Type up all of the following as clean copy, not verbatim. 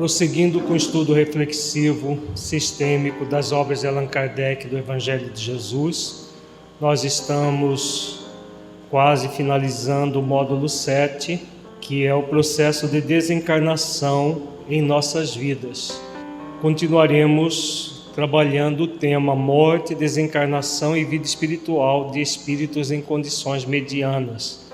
Prosseguindo com o estudo reflexivo, sistêmico das obras de Allan Kardec do Evangelho de Jesus, nós estamos quase finalizando o módulo 7, que é o processo de desencarnação em nossas vidas. Continuaremos trabalhando o tema morte, desencarnação e vida espiritual de espíritos em condições medianas.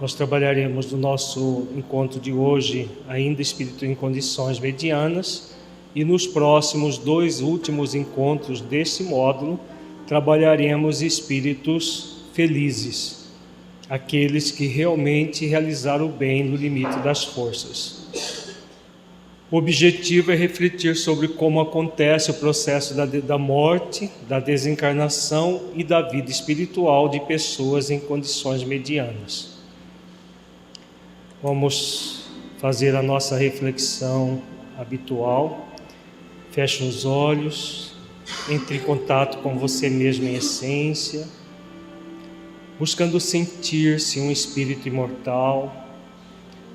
Nós trabalharemos no nosso encontro de hoje ainda espírito em condições medianas e nos próximos 2 últimos encontros deste módulo trabalharemos espíritos felizes, aqueles que realmente realizaram o bem no limite das forças. O objetivo é refletir sobre como acontece o processo da morte, da desencarnação e da vida espiritual de pessoas em condições medianas. Vamos fazer a nossa reflexão habitual. Feche os olhos, entre em contato com você mesmo em essência, buscando sentir-se um espírito imortal,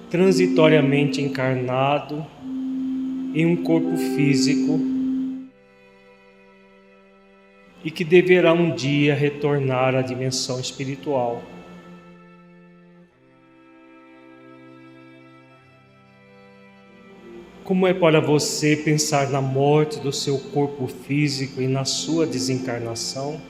transitoriamente encarnado em um corpo físico e que deverá um dia retornar à dimensão espiritual. Como é para você pensar na morte do seu corpo físico e na sua desencarnação?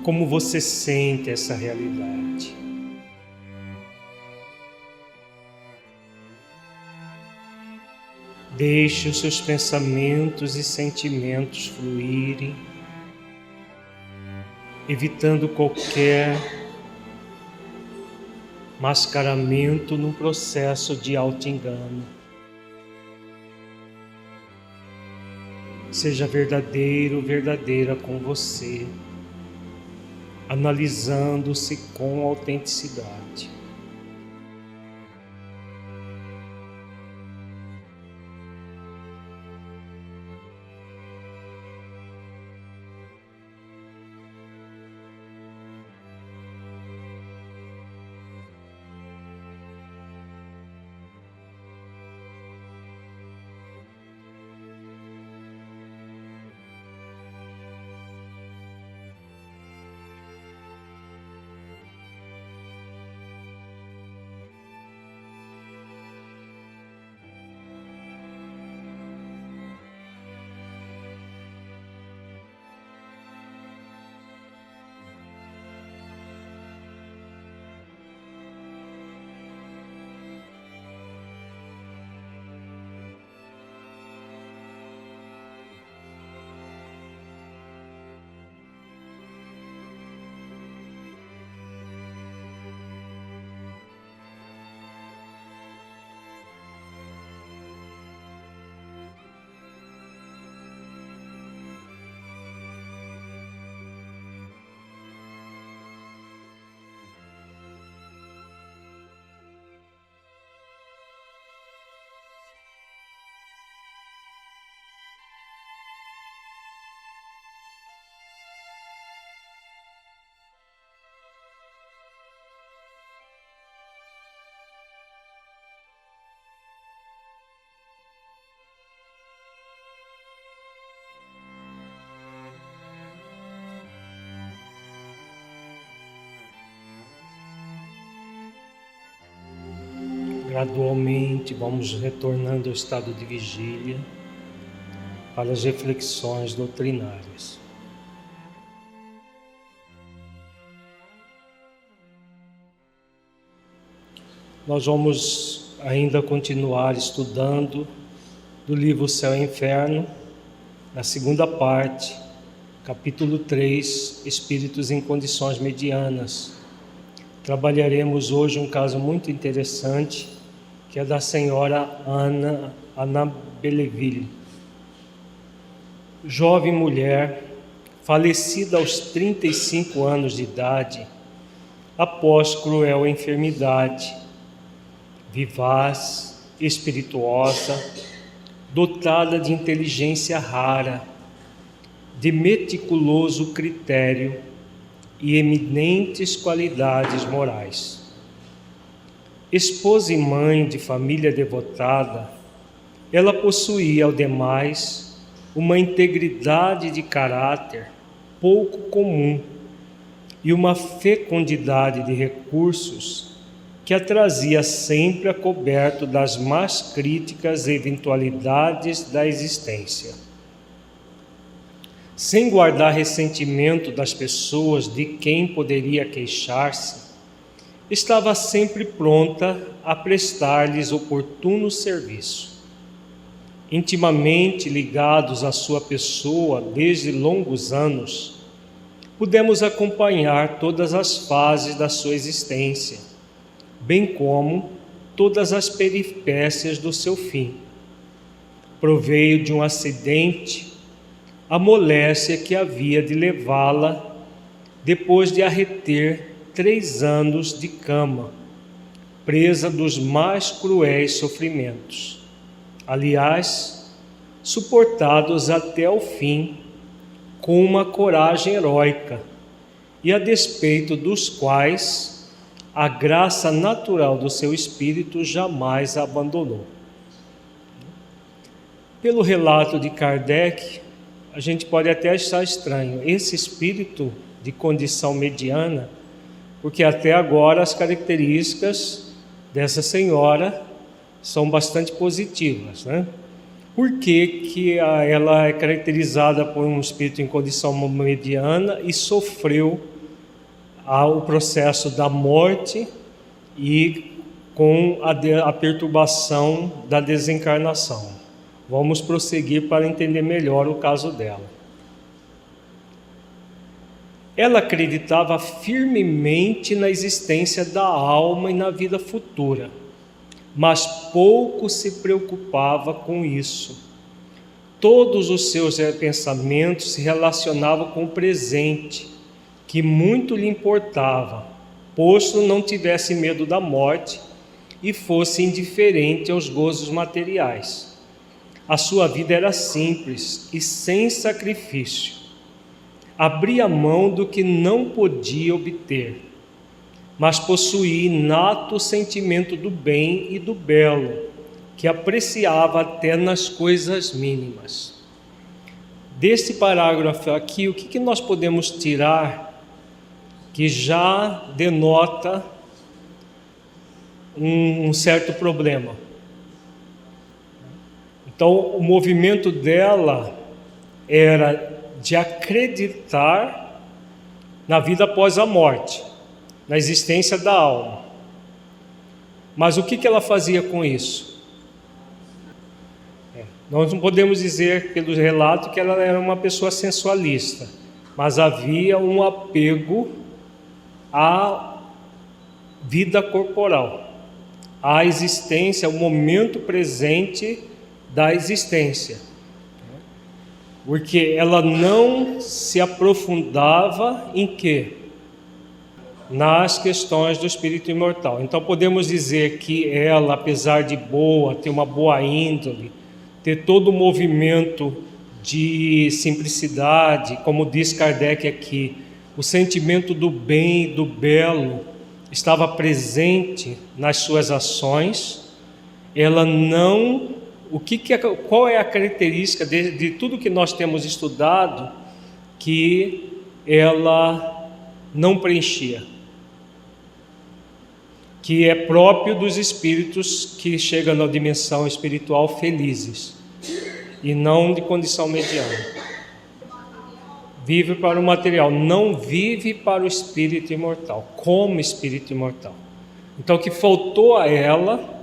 Como você sente essa realidade? Deixe os seus pensamentos e sentimentos fluírem, evitando qualquer mascaramento no processo de auto-engano. Seja verdadeiro, verdadeira com você, analisando-se com autenticidade. Gradualmente vamos retornando ao estado de vigília para as reflexões doutrinárias. Nós vamos ainda continuar estudando do livro Céu e Inferno, na segunda parte, capítulo 3, Espíritos em Condições Medianas. Trabalharemos hoje um caso muito interessante, que é da senhora Ana Belleville. Jovem mulher, falecida aos 35 anos de idade, após cruel enfermidade, vivaz, espirituosa, dotada de inteligência rara, de meticuloso critério e eminentes qualidades morais. Esposa e mãe de família devotada, ela possuía, ao demais, uma integridade de caráter pouco comum e uma fecundidade de recursos que a trazia sempre a coberto das mais críticas eventualidades da existência. Sem guardar ressentimento das pessoas de quem poderia queixar-se, estava sempre pronta a prestar-lhes oportuno serviço. Intimamente ligados à sua pessoa desde longos anos, pudemos acompanhar todas as fases da sua existência, bem como todas as peripécias do seu fim. Proveio de um acidente a moléstia que havia de levá-la, depois de a reter 3 anos de cama, presa dos mais cruéis sofrimentos, aliás, suportados até o fim com uma coragem heróica, e a despeito dos quais a graça natural do seu espírito jamais a abandonou. Pelo relato de Kardec, a gente pode até achar estranho esse espírito de condição mediana, porque até agora as características dessa senhora são bastante positivas, né? Por que ela é caracterizada por um espírito em condição mediana e sofreu o processo da morte e com a perturbação da desencarnação? Vamos prosseguir para entender melhor o caso dela. Ela acreditava firmemente na existência da alma e na vida futura, mas pouco se preocupava com isso. Todos os seus pensamentos se relacionavam com o presente, que muito lhe importava, posto não tivesse medo da morte e fosse indiferente aos gozos materiais. A sua vida era simples e sem sacrifício. Abria mão do que não podia obter, mas possuía inato sentimento do bem e do belo, que apreciava até nas coisas mínimas. Deste parágrafo aqui, o que nós podemos tirar que já denota um certo problema? Então, o movimento dela era de acreditar na vida após a morte, na existência da alma. Mas o que ela fazia com isso? Nós não podemos dizer, pelo relato, que ela era uma pessoa sensualista, mas havia um apego à vida corporal, à existência, ao momento presente da existência, porque ela não se aprofundava em quê? Nas questões do espírito imortal. Então podemos dizer que ela, apesar de boa, ter uma boa índole, ter todo o movimento de simplicidade, como diz Kardec aqui, o sentimento do bem e do belo estava presente nas suas ações. Ela não... qual é a característica de tudo que nós temos estudado que ela não preenchia? Que é próprio dos espíritos que chegam na dimensão espiritual felizes e não de condição mediana. Vive para o material, não vive para o espírito imortal, como espírito imortal. Então o que faltou a ela,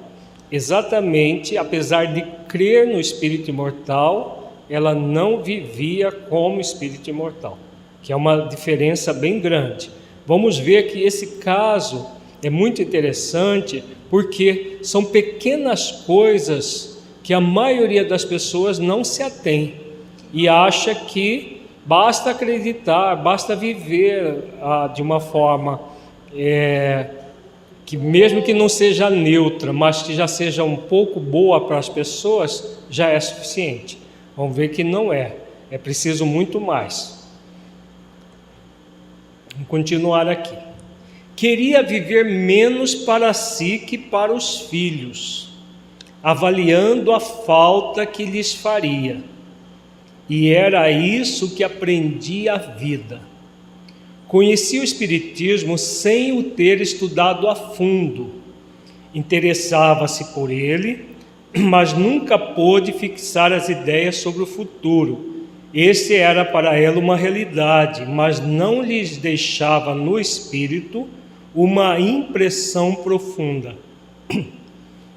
exatamente, apesar de crer no espírito imortal, ela não vivia como espírito imortal, que é uma diferença bem grande. Vamos ver que esse caso é muito interessante, porque são pequenas coisas que a maioria das pessoas não se atém e acha que basta acreditar, basta viver de uma forma que mesmo que não seja neutra, mas que já seja um pouco boa para as pessoas, já é suficiente. Vamos ver que não é. É preciso muito mais. Vamos continuar aqui. Queria viver menos para si que para os filhos, avaliando a falta que lhes faria. E era isso que aprendi a vida. Conheci o Espiritismo sem o ter estudado a fundo. Interessava-se por ele, mas nunca pôde fixar as ideias sobre o futuro. Esse era para ela uma realidade, mas não lhes deixava no espírito uma impressão profunda.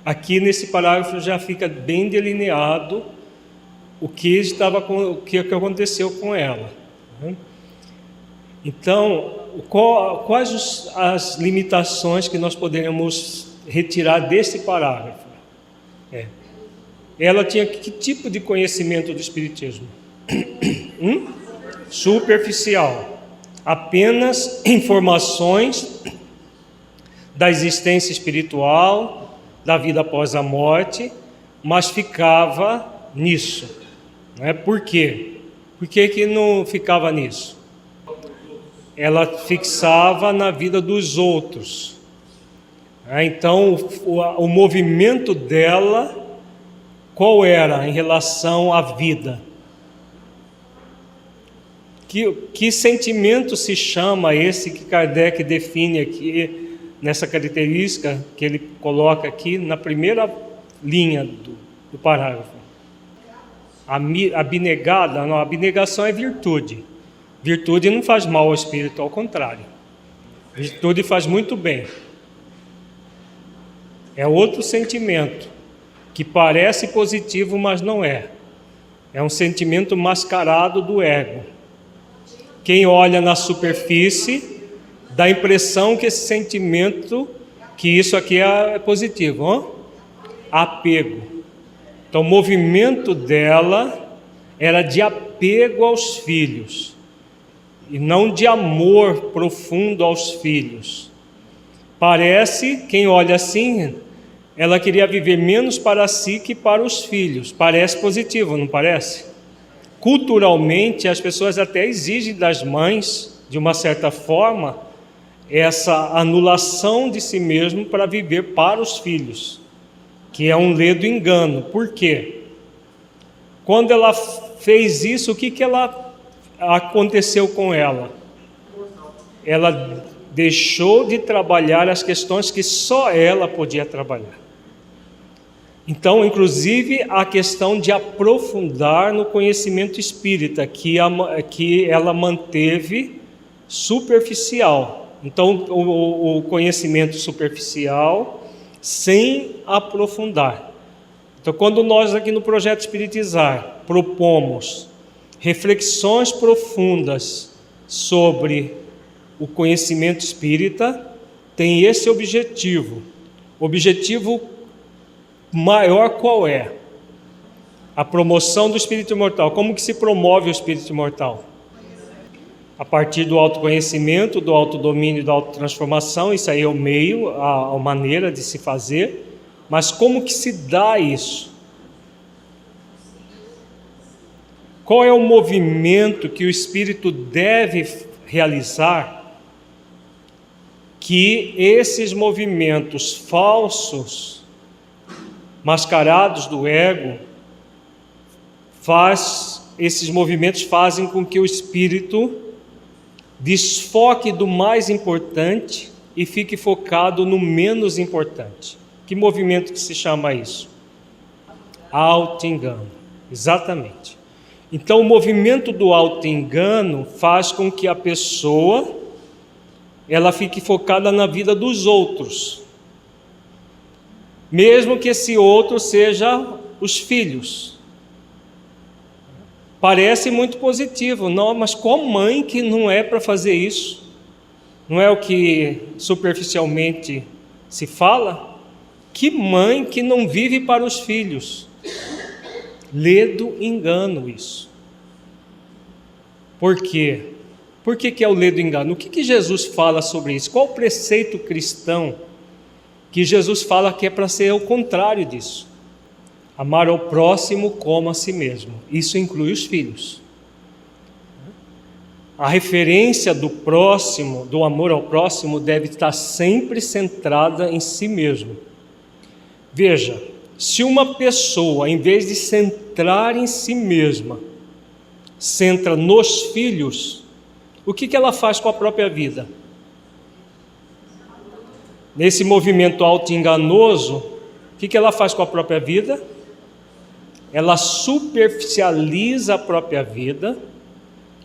Aqui nesse parágrafo já fica bem delineado o que aconteceu com ela. Então, quais as limitações que nós poderíamos retirar desse parágrafo? Ela tinha que tipo de conhecimento do Espiritismo? Superficial. Apenas informações da existência espiritual, da vida após a morte, mas ficava nisso. Por quê? Por que não ficava nisso? Ela fixava na vida dos outros. Então, o movimento dela, qual era em relação à vida? Que sentimento se chama esse que Kardec define aqui, nessa característica que ele coloca aqui na primeira linha do parágrafo? Abnegada? Não, abnegação é virtude. Virtude não faz mal ao espírito, ao contrário. Virtude faz muito bem. É outro sentimento que parece positivo, mas não é. É um sentimento mascarado do ego. Quem olha na superfície dá a impressão que esse sentimento, que isso aqui é positivo. Apego. Então o movimento dela era de apego aos filhos e não de amor profundo aos filhos. Parece, quem olha assim, ela queria viver menos para si que para os filhos. Parece positivo, não parece? Culturalmente, as pessoas até exigem das mães, de uma certa forma, essa anulação de si mesmo para viver para os filhos, que é um ledo engano. Por quê? Quando ela fez isso, o que aconteceu com ela? Ela deixou de trabalhar as questões que só ela podia trabalhar. Então, inclusive, a questão de aprofundar no conhecimento espírita, que ela manteve superficial. Então, o conhecimento superficial sem aprofundar. Então, quando nós aqui no Projeto Espiritizar propomos reflexões profundas sobre o conhecimento espírita, tem esse objetivo. O objetivo maior qual é? A promoção do espírito imortal. Como que se promove o espírito imortal? A partir do autoconhecimento, do autodomínio e da autotransformação. Isso aí é o meio, a maneira de se fazer. Mas como que se dá isso? Qual é o movimento que o espírito deve realizar, que esses movimentos falsos, mascarados do ego, esses movimentos fazem com que o espírito desfoque do mais importante e fique focado no menos importante. Que movimento que se chama isso? Auto-engano. Exatamente. Então, o movimento do auto-engano faz com que a pessoa ela fique focada na vida dos outros, mesmo que esse outro seja os filhos. Parece muito positivo, não, mas qual mãe que não é para fazer isso? Não é o que superficialmente se fala? Que mãe que não vive para os filhos? Ledo engano isso. Por quê? Por que é o ledo engano? O que Jesus fala sobre isso? Qual o preceito cristão que Jesus fala que é para ser o contrário disso? Amar ao próximo como a si mesmo. Isso inclui os filhos. a referência do próximo, do amor ao próximo, deve estar sempre centrada em si mesmo. Veja, se uma pessoa, em vez de centrar em si mesma, centra nos filhos, o que ela faz com a própria vida? Nesse movimento auto-enganoso, o que ela faz com a própria vida? Ela superficializa a própria vida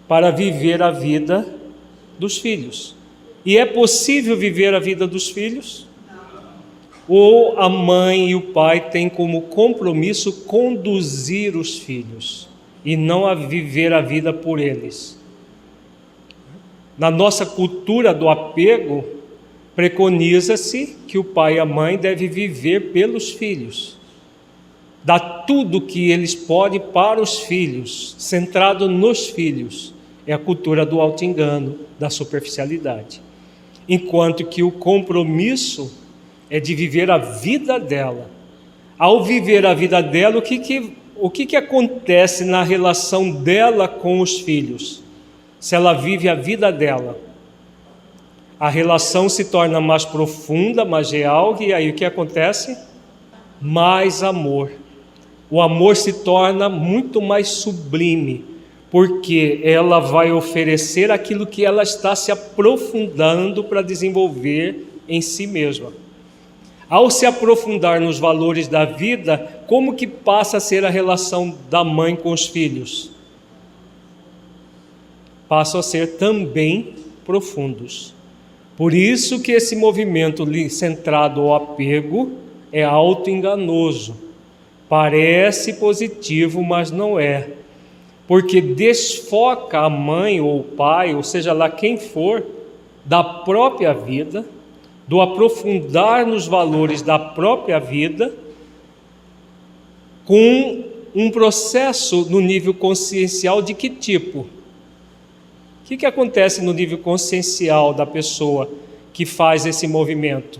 para viver a vida dos filhos. E é possível viver a vida dos filhos? Ou a mãe e o pai têm como compromisso conduzir os filhos e não a viver a vida por eles? Na nossa cultura do apego, preconiza-se que o pai e a mãe devem viver pelos filhos, dar tudo que eles podem para os filhos, centrado nos filhos. É a cultura do auto-engano, da superficialidade. Enquanto que o compromisso é de viver a vida dela. Ao viver a vida dela, o que acontece na relação dela com os filhos? Se ela vive a vida dela, a relação se torna mais profunda, mais real, e aí o que acontece? Mais amor. O amor se torna muito mais sublime, porque ela vai oferecer aquilo que ela está se aprofundando para desenvolver em si mesma. Ao se aprofundar nos valores da vida, como que passa a ser a relação da mãe com os filhos? Passam a ser também profundos. Por isso que esse movimento centrado ao apego é auto-enganoso. Parece positivo, mas não é. Porque desfoca a mãe ou o pai, ou seja lá quem for, da própria vida, do aprofundar nos valores da própria vida, com um processo no nível consciencial de que tipo? O que acontece no nível consciencial da pessoa que faz esse movimento?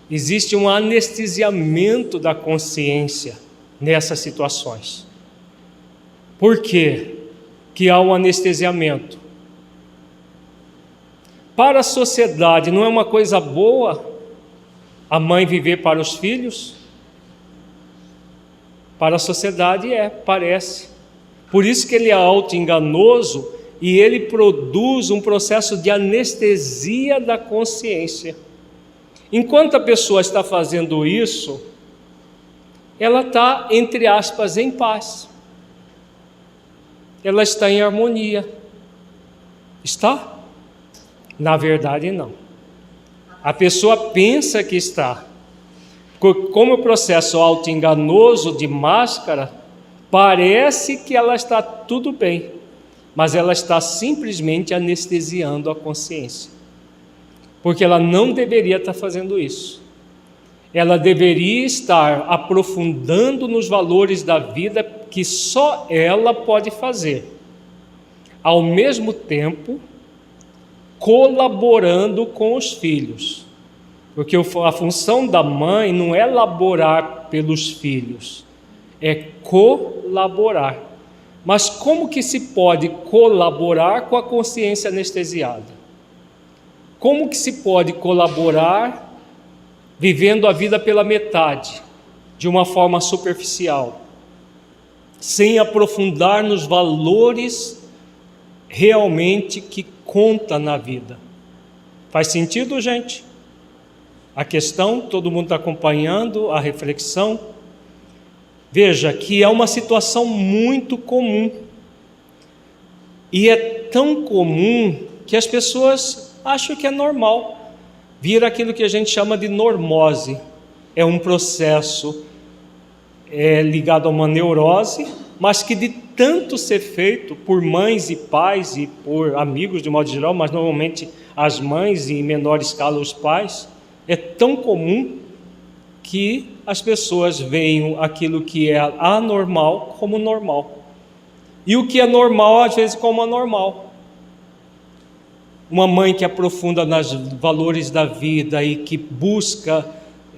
Existe um anestesiamento da consciência nessas situações. Por quê que há um anestesiamento? Para a sociedade, não é uma coisa boa a mãe viver para os filhos? Para a sociedade parece. Por isso que ele é auto-enganoso e ele produz um processo de anestesia da consciência. Enquanto a pessoa está fazendo isso, ela está, entre aspas, em paz. Ela está em harmonia. Está? Na verdade, não. A pessoa pensa que está. Como o processo auto-enganoso de máscara, parece que ela está tudo bem, mas ela está simplesmente anestesiando a consciência. Porque ela não deveria estar fazendo isso. Ela deveria estar aprofundando nos valores da vida que só ela pode fazer. Ao mesmo tempo, colaborando com os filhos. Porque a função da mãe não é laborar pelos filhos, é colaborar. Mas como que se pode colaborar com a consciência anestesiada? Como que se pode colaborar vivendo a vida pela metade, de uma forma superficial, sem aprofundar nos valores realmente que conta na vida? Faz sentido, gente? A questão, todo mundo está acompanhando a reflexão? Veja que é uma situação muito comum. E é tão comum que as pessoas acham que é normal. Vira aquilo que a gente chama de normose. É um processo ligado a uma neurose, mas que de tanto ser feito por mães e pais e por amigos de modo geral, mas normalmente as mães e em menor escala os pais, é tão comum que as pessoas veem aquilo que é anormal como normal. E o que é normal, às vezes, como anormal. Uma mãe que aprofunda nos valores da vida e que busca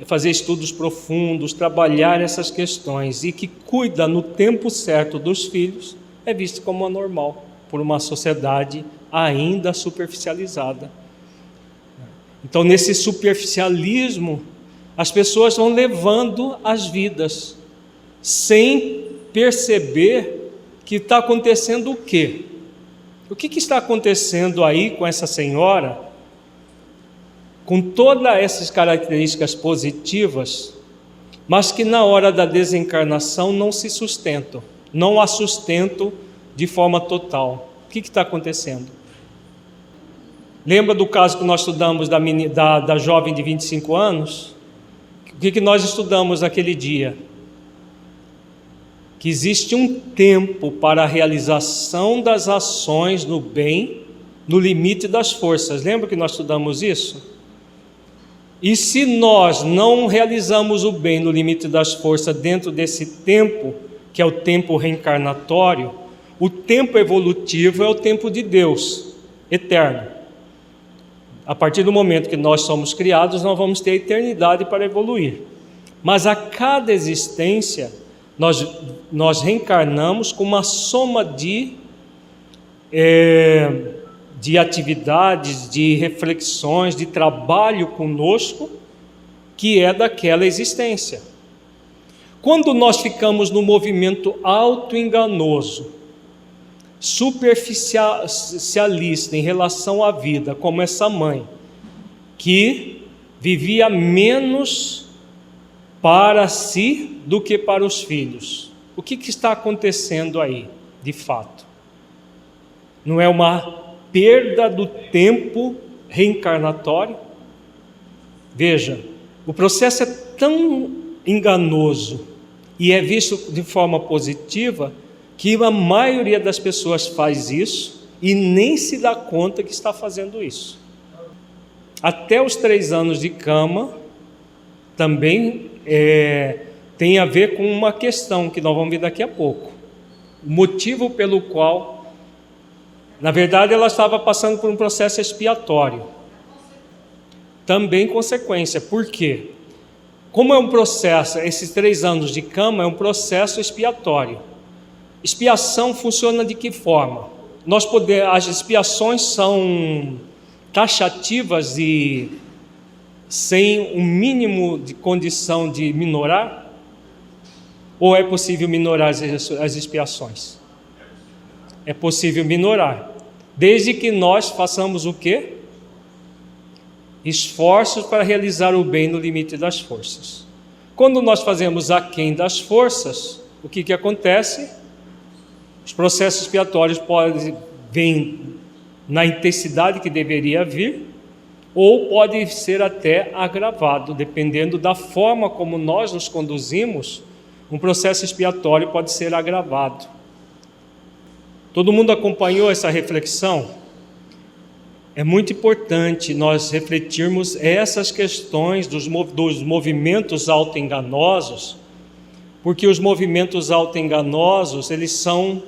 fazer estudos profundos, trabalhar essas questões e que cuida no tempo certo dos filhos, é visto como anormal. por uma sociedade ainda superficializada. Então, nesse superficialismo, as pessoas vão levando as vidas, sem perceber que está acontecendo o quê? O que está acontecendo aí com essa senhora, com todas essas características positivas, mas que na hora da desencarnação não se sustentam, não a sustentam de forma total. O que está acontecendo? Lembra do caso que nós estudamos da jovem de 25 anos? O que nós estudamos naquele dia? Que existe um tempo para a realização das ações no bem, no limite das forças. Lembra que nós estudamos isso? E se nós não realizamos o bem no limite das forças dentro desse tempo, que é o tempo reencarnatório, o tempo evolutivo é o tempo de Deus, eterno. A partir do momento que nós somos criados, nós vamos ter a eternidade para evoluir. Mas a cada existência, nós reencarnamos com uma soma de atividades, de reflexões, de trabalho conosco, que é daquela existência. Quando nós ficamos no movimento auto-enganoso, superficialista em relação à vida, como essa mãe, que vivia menos para si do que para os filhos. O que está acontecendo aí, de fato? Não é uma perda do tempo reencarnatório? Veja, o processo é tão enganoso e é visto de forma positiva que a maioria das pessoas faz isso e nem se dá conta que está fazendo isso. Até os 3 anos de cama também tem a ver com uma questão que nós vamos ver daqui a pouco. O motivo pelo qual, na verdade, ela estava passando por um processo expiatório. Também consequência. Por quê? Como é um processo, esses 3 anos de cama é um processo expiatório. Expiação funciona de que forma? As expiações são taxativas e sem um mínimo de condição de minorar? Ou é possível minorar as expiações? É possível minorar, desde que nós façamos o quê? Esforços para realizar o bem no limite das forças. Quando nós fazemos aquém das forças, o que acontece? Os processos expiatórios podem vir na intensidade que deveria vir, ou pode ser até agravado, dependendo da forma como nós nos conduzimos. Um processo expiatório pode ser agravado. Todo mundo acompanhou essa reflexão? É muito importante nós refletirmos essas questões dos movimentos auto-enganosos, porque os movimentos auto-enganosos, eles são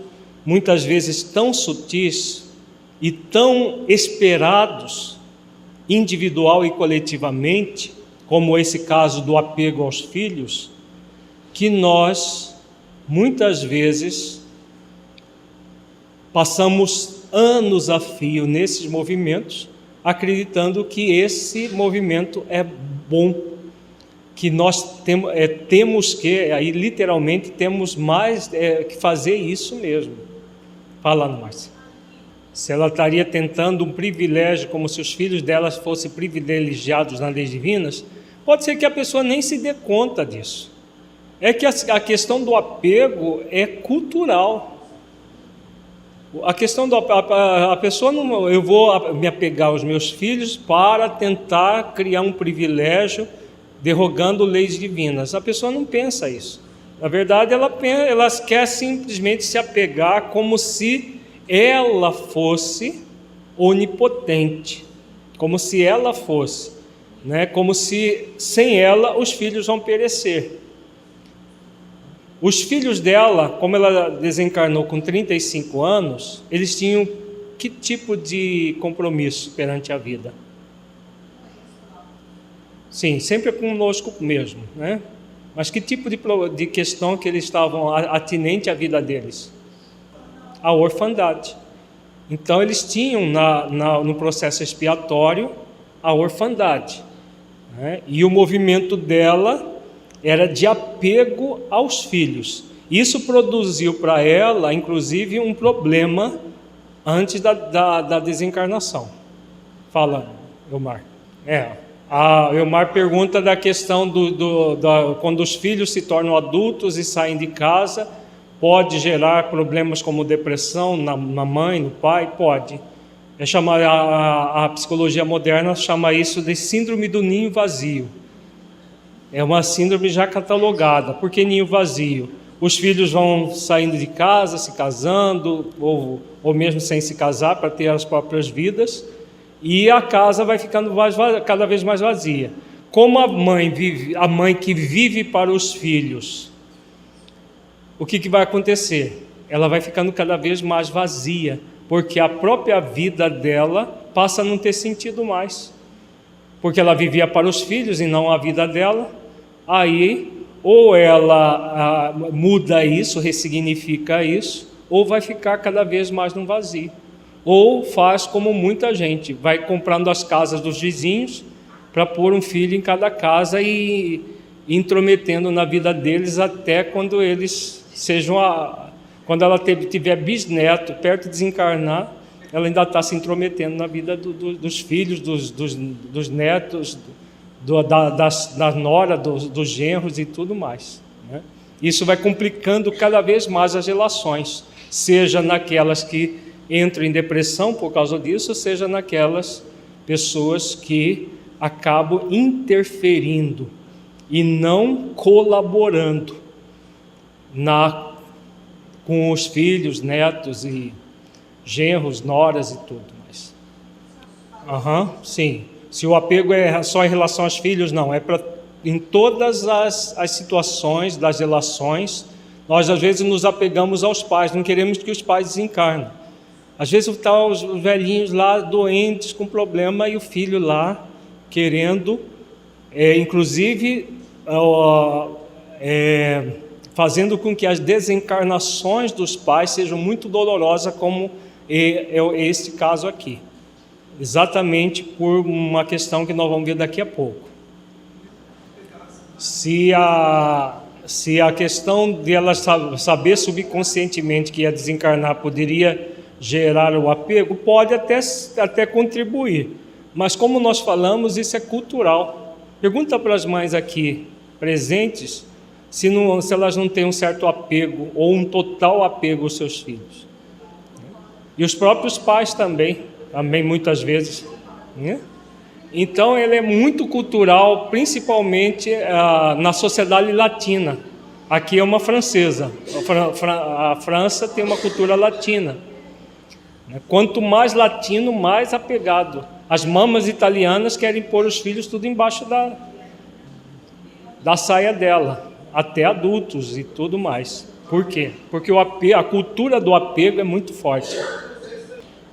muitas vezes tão sutis e tão esperados, individual e coletivamente, como esse caso do apego aos filhos, que nós, muitas vezes, passamos anos a fio nesses movimentos, acreditando que esse movimento é bom, que nós temos que, aí literalmente temos mais que fazer isso mesmo. Fala, Márcia. Se ela estaria tentando um privilégio, como se os filhos delas fossem privilegiados nas leis divinas, pode ser que a pessoa nem se dê conta disso. É que a questão do apego é cultural. A questão a pessoa não, eu vou me apegar aos meus filhos para tentar criar um privilégio derrogando leis divinas. A pessoa não pensa isso. Na verdade, ela quer simplesmente se apegar como se ela fosse onipotente, como se ela fosse, como se sem ela os filhos vão perecer. Os filhos dela, como ela desencarnou com 35 anos, eles tinham que tipo de compromisso perante a vida? Sim, sempre conosco mesmo, né? Mas que tipo de questão que eles estavam atinente à vida deles? A orfandade. Então eles tinham no processo expiatório a orfandade, né? E o movimento dela era de apego aos filhos. Isso produziu para ela, inclusive, um problema antes da desencarnação. Fala, Elmar. A Elmar pergunta da questão quando os filhos se tornam adultos e saem de casa, pode gerar problemas como depressão na mãe, no pai? Pode. A psicologia moderna chama isso de síndrome do ninho vazio. É uma síndrome já catalogada. Por que ninho vazio? Os filhos vão saindo de casa, se casando, ou mesmo sem se casar, para ter as próprias vidas, e a casa vai ficando cada vez mais vazia. Como a mãe que vive para os filhos, o que vai acontecer? Ela vai ficando cada vez mais vazia, porque a própria vida dela passa a não ter sentido mais, porque ela vivia para os filhos e não a vida dela. Aí, ou ela muda isso, ressignifica isso, ou vai ficar cada vez mais num vazio. Ou faz como muita gente, vai comprando as casas dos vizinhos para pôr um filho em cada casa e intrometendo na vida deles até quando eles quando ela tiver bisneto perto de desencarnar, ela ainda está se intrometendo na vida dos filhos, dos netos, da nora, dos genros e tudo mais, né? Isso vai complicando cada vez mais as relações, seja naquelas que entram em depressão por causa disso, seja naquelas pessoas que acabam interferindo e não colaborando com os filhos, netos e genros, noras e tudo mais. Sim. Se o apego é só em relação aos filhos, não, é em todas as situações das relações. Nós às vezes nos apegamos aos pais, não queremos que os pais desencarnem. Às vezes estão os velhinhos lá doentes com problema e o filho lá querendo, inclusive fazendo com que as desencarnações dos pais sejam muito dolorosas, como é este caso aqui. Exatamente por uma questão que nós vamos ver daqui a pouco. Se a questão de ela saber subconscientemente que ia desencarnar poderia gerar o apego, pode até contribuir, mas como nós falamos, isso é cultural. Pergunta para as mães aqui presentes se elas não têm um certo apego ou um total apego aos seus filhos, e os próprios pais também muitas vezes, né? Então ele é muito cultural, principalmente na sociedade latina. Aqui é uma francesa, a França tem uma cultura latina, né? Quanto mais latino, mais apegado. As mamas italianas querem pôr os filhos tudo embaixo da saia dela, até adultos e tudo mais. Por quê? Porque a cultura do apego é muito forte.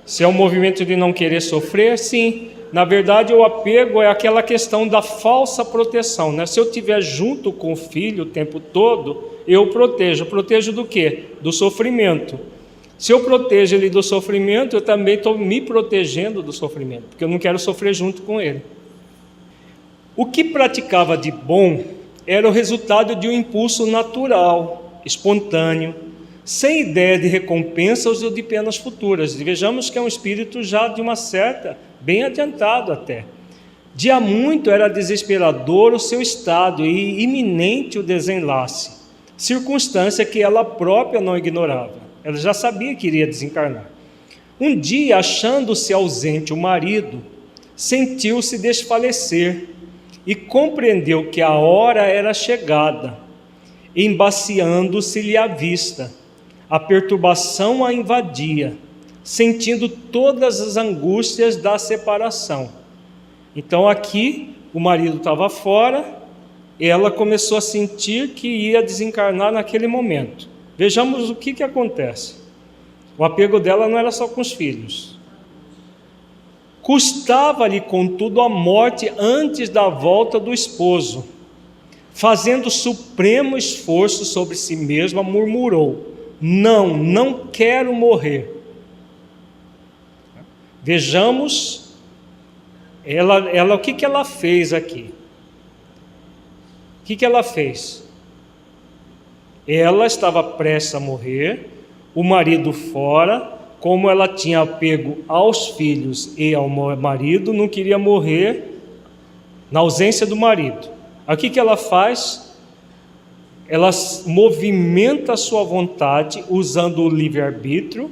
Se é um movimento de não querer sofrer, sim. Na verdade, o apego é aquela questão da falsa proteção, né? Se eu estiver junto com o filho o tempo todo, eu protejo. Protejo do quê? Do sofrimento. Se eu protejo ele do sofrimento, eu também estou me protegendo do sofrimento, porque eu não quero sofrer junto com ele. O que praticava de bom era o resultado de um impulso natural, espontâneo, sem ideia de recompensas ou de penas futuras. Vejamos que é um espírito já de uma certa, bem adiantado até. De há muito era desesperador o seu estado e iminente o desenlace, circunstância que ela própria não ignorava. Ela já sabia que iria desencarnar. Um dia, achando-se ausente o marido, sentiu-se desfalecer e compreendeu que a hora era chegada, embaciando-se-lhe a vista. A perturbação a invadia, sentindo todas as angústias da separação. Então aqui o marido estava fora, ela começou a sentir que ia desencarnar naquele momento. Vejamos o que acontece. O apego dela não era só com os filhos. Custava-lhe, contudo, a morte antes da volta do esposo. Fazendo supremo esforço sobre si mesma, murmurou: não quero morrer. Vejamos o que ela fez aqui. O que ela fez? Ela estava prestes a morrer, o marido fora, como ela tinha apego aos filhos e ao marido, não queria morrer na ausência do marido. O que ela faz? Ela movimenta a sua vontade usando o livre-arbítrio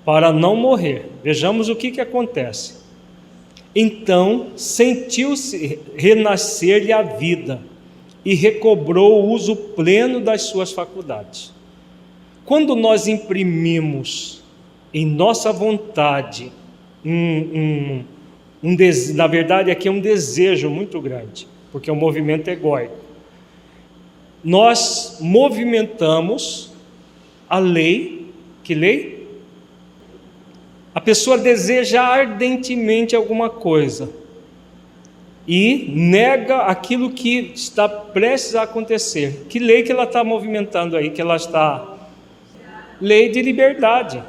para não morrer. Vejamos o que acontece. Então sentiu-se renascer-lhe a vida e recobrou o uso pleno das suas faculdades. Quando nós imprimimos em nossa vontade, na verdade aqui é um desejo muito grande, porque é um movimento egóico, nós movimentamos a lei. Que lei? A pessoa deseja ardentemente alguma coisa e nega aquilo que está prestes a acontecer. Que lei que ela está movimentando aí? Que ela está... Lei de liberdade.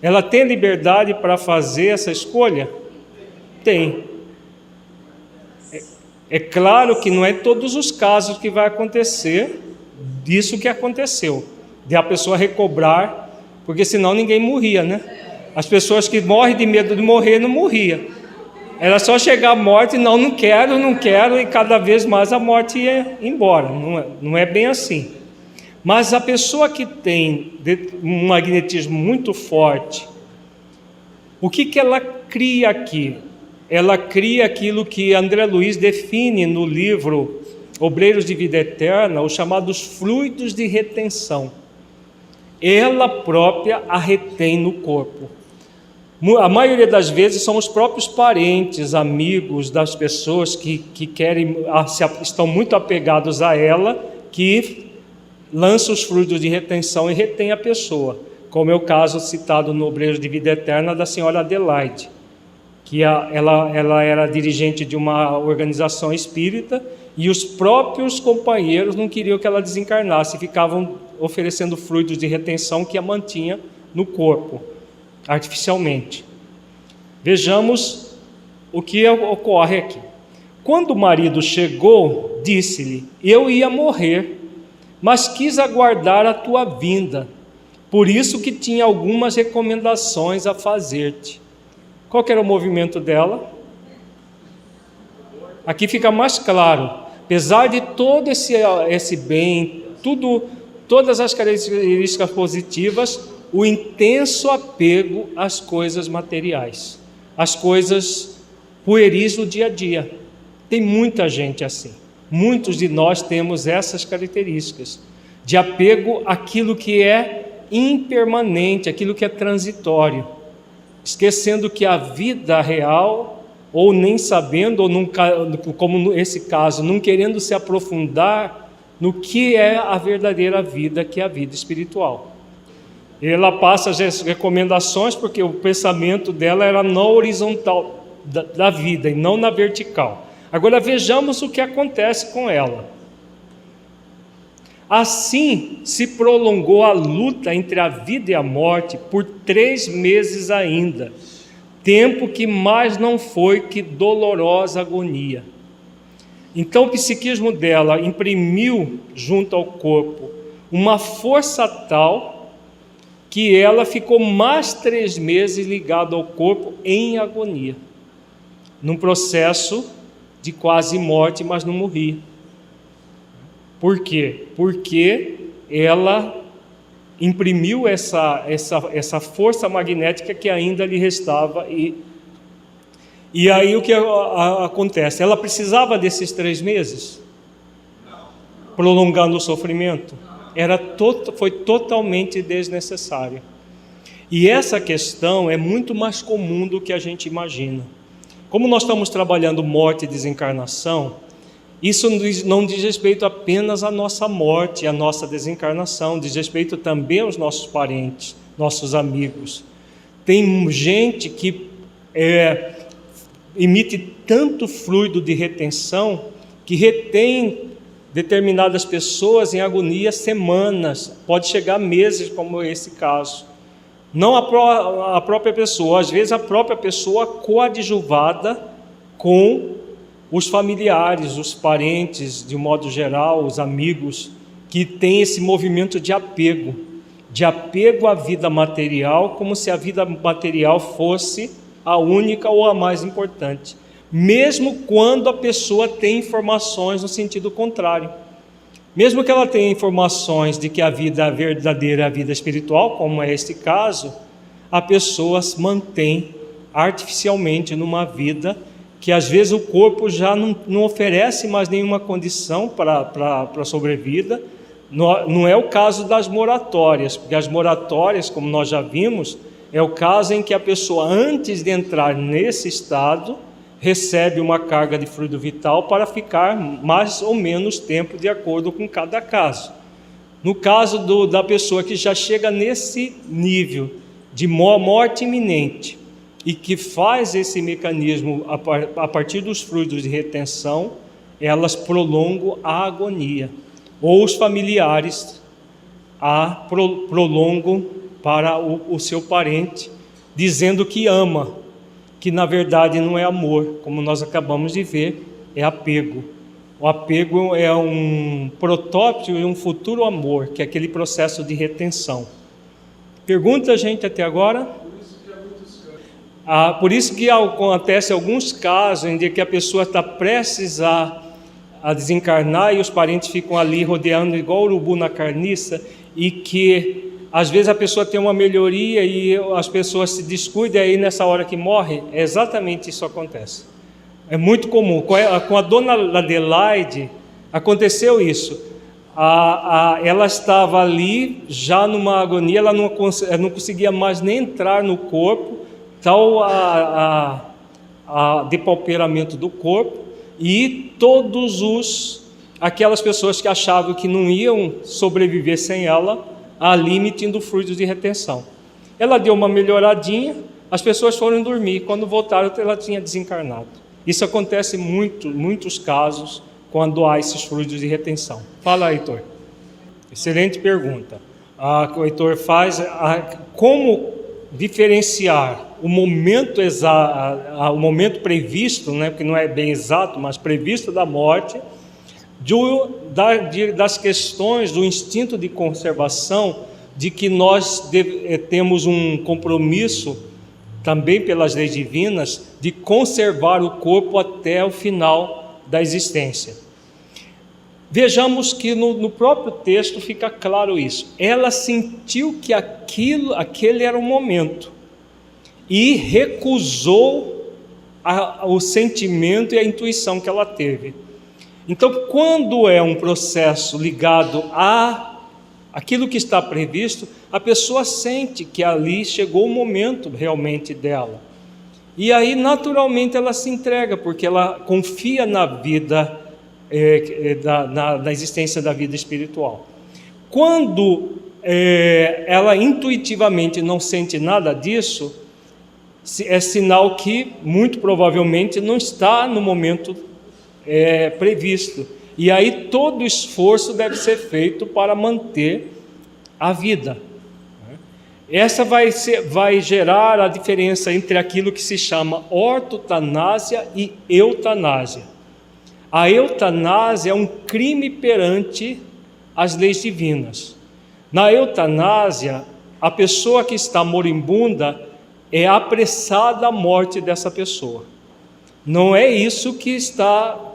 Ela tem liberdade para fazer essa escolha? Tem. É claro que não é todos os casos que vai acontecer disso que aconteceu, de a pessoa recobrar, porque senão ninguém morria, né? As pessoas que morrem de medo de morrer não morriam. Era só chegar a morte, não quero, e cada vez mais a morte ia embora. Não é bem assim. Mas a pessoa que tem um magnetismo muito forte, o que ela cria aqui? Ela cria aquilo que André Luiz define no livro Obreiros de Vida Eterna, os chamados fluidos de retenção. Ela própria a retém no corpo. A maioria das vezes são os próprios parentes, amigos das pessoas que estão muito apegados a ela, que lançam os fluidos de retenção e retém a pessoa, como é o caso citado no Obreiros de Vida Eterna da senhora Adelaide, que ela era dirigente de uma organização espírita e os próprios companheiros não queriam que ela desencarnasse, ficavam oferecendo fluidos de retenção que a mantinha no corpo, artificialmente. Vejamos o que ocorre aqui. Quando o marido chegou, disse-lhe: eu ia morrer, mas quis aguardar a tua vinda, por isso que tinha algumas recomendações a fazer-te. Qual que era o movimento dela? Aqui fica mais claro. Apesar de todo esse bem, todas as características positivas, o intenso apego às coisas materiais, às coisas pueris do dia a dia. Tem muita gente assim. Muitos de nós temos essas características de apego àquilo que é impermanente, aquilo que é transitório, esquecendo que a vida real, ou nem sabendo, ou como nesse caso, não querendo se aprofundar no que é a verdadeira vida, que é a vida espiritual. Ela passa as recomendações porque o pensamento dela era na horizontal da vida e não na vertical. Agora vejamos o que acontece com ela. Assim se prolongou a luta entre a vida e a morte por 3 meses ainda, tempo que mais não foi que dolorosa agonia. Então o psiquismo dela imprimiu junto ao corpo uma força tal que ela ficou mais 3 meses ligada ao corpo em agonia, num processo de quase morte, mas não morria. Por quê? Porque ela imprimiu essa força magnética que ainda lhe restava. E aí o que acontece? Ela precisava desses 3 meses? Prolongando o sofrimento? Foi totalmente desnecessário. E essa questão é muito mais comum do que a gente imagina. Como nós estamos trabalhando morte e desencarnação, isso não diz respeito apenas à nossa morte, à nossa desencarnação, diz respeito também aos nossos parentes, nossos amigos. Tem gente que emite tanto fluido de retenção que retém determinadas pessoas em agonia semanas, pode chegar a meses, como esse caso. Não a própria pessoa, às vezes a própria pessoa coadjuvada com os familiares, os parentes, de um modo geral, os amigos, que tem esse movimento de apego à vida material, como se a vida material fosse a única ou a mais importante, mesmo quando a pessoa tem informações no sentido contrário. Mesmo que ela tenha informações de que a vida verdadeira é a vida espiritual, como é este caso, a pessoa se mantém artificialmente numa vida que às vezes o corpo já não oferece mais nenhuma condição para a sobrevida. Não é o caso das moratórias, porque as moratórias, como nós já vimos, é o caso em que a pessoa, antes de entrar nesse estado, recebe uma carga de fluido vital para ficar mais ou menos tempo de acordo com cada caso. No caso da pessoa que já chega nesse nível de morte iminente e que faz esse mecanismo a partir dos fluidos de retenção, elas prolongam a agonia, ou os familiares a prolongam para o seu parente, dizendo que ama, que na verdade não é amor, como nós acabamos de ver, é apego. O apego é um protótipo e um futuro amor, que é aquele processo de retenção. Pergunta, gente, até agora? Por isso que acontece alguns casos em que a pessoa está prestes a desencarnar e os parentes ficam ali rodeando igual urubu na carniça, e que às vezes a pessoa tem uma melhoria e as pessoas se descuidam, e aí nessa hora que morre, exatamente isso acontece. É muito comum. Com a dona Adelaide aconteceu isso. Ela estava ali já numa agonia, ela não conseguia mais nem entrar no corpo, tal depauperamento do corpo, e aquelas pessoas que achavam que não iam sobreviver sem ela, ali emitindo fluidos de retenção. Ela deu uma melhoradinha, as pessoas foram dormir, quando voltaram ela tinha desencarnado. Isso acontece em muitos casos quando há esses fluidos de retenção. Fala, Heitor. Excelente pergunta. O Heitor faz como diferenciar o momento o momento previsto, né, porque não é bem exato, mas previsto da morte, das questões do instinto de conservação, de que nós temos um compromisso, também pelas leis divinas, de conservar o corpo até o final da existência. Vejamos que no próprio texto fica claro isso. Ela sentiu que aquele era o momento e recusou o sentimento e a intuição que ela teve. Então, quando é um processo ligado àquilo que está previsto, a pessoa sente que ali chegou o momento realmente dela. E aí, naturalmente, ela se entrega, porque ela confia na vida, na existência da vida espiritual. Quando ela intuitivamente não sente nada disso, é sinal que, muito provavelmente, não está no momento previsto, e aí todo esforço deve ser feito para manter a vida. Essa vai gerar a diferença entre aquilo que se chama ortotanásia e eutanásia. A eutanásia é um crime perante as leis divinas. Na eutanásia, a pessoa que está moribunda é apressada a morte dessa pessoa. Não é isso que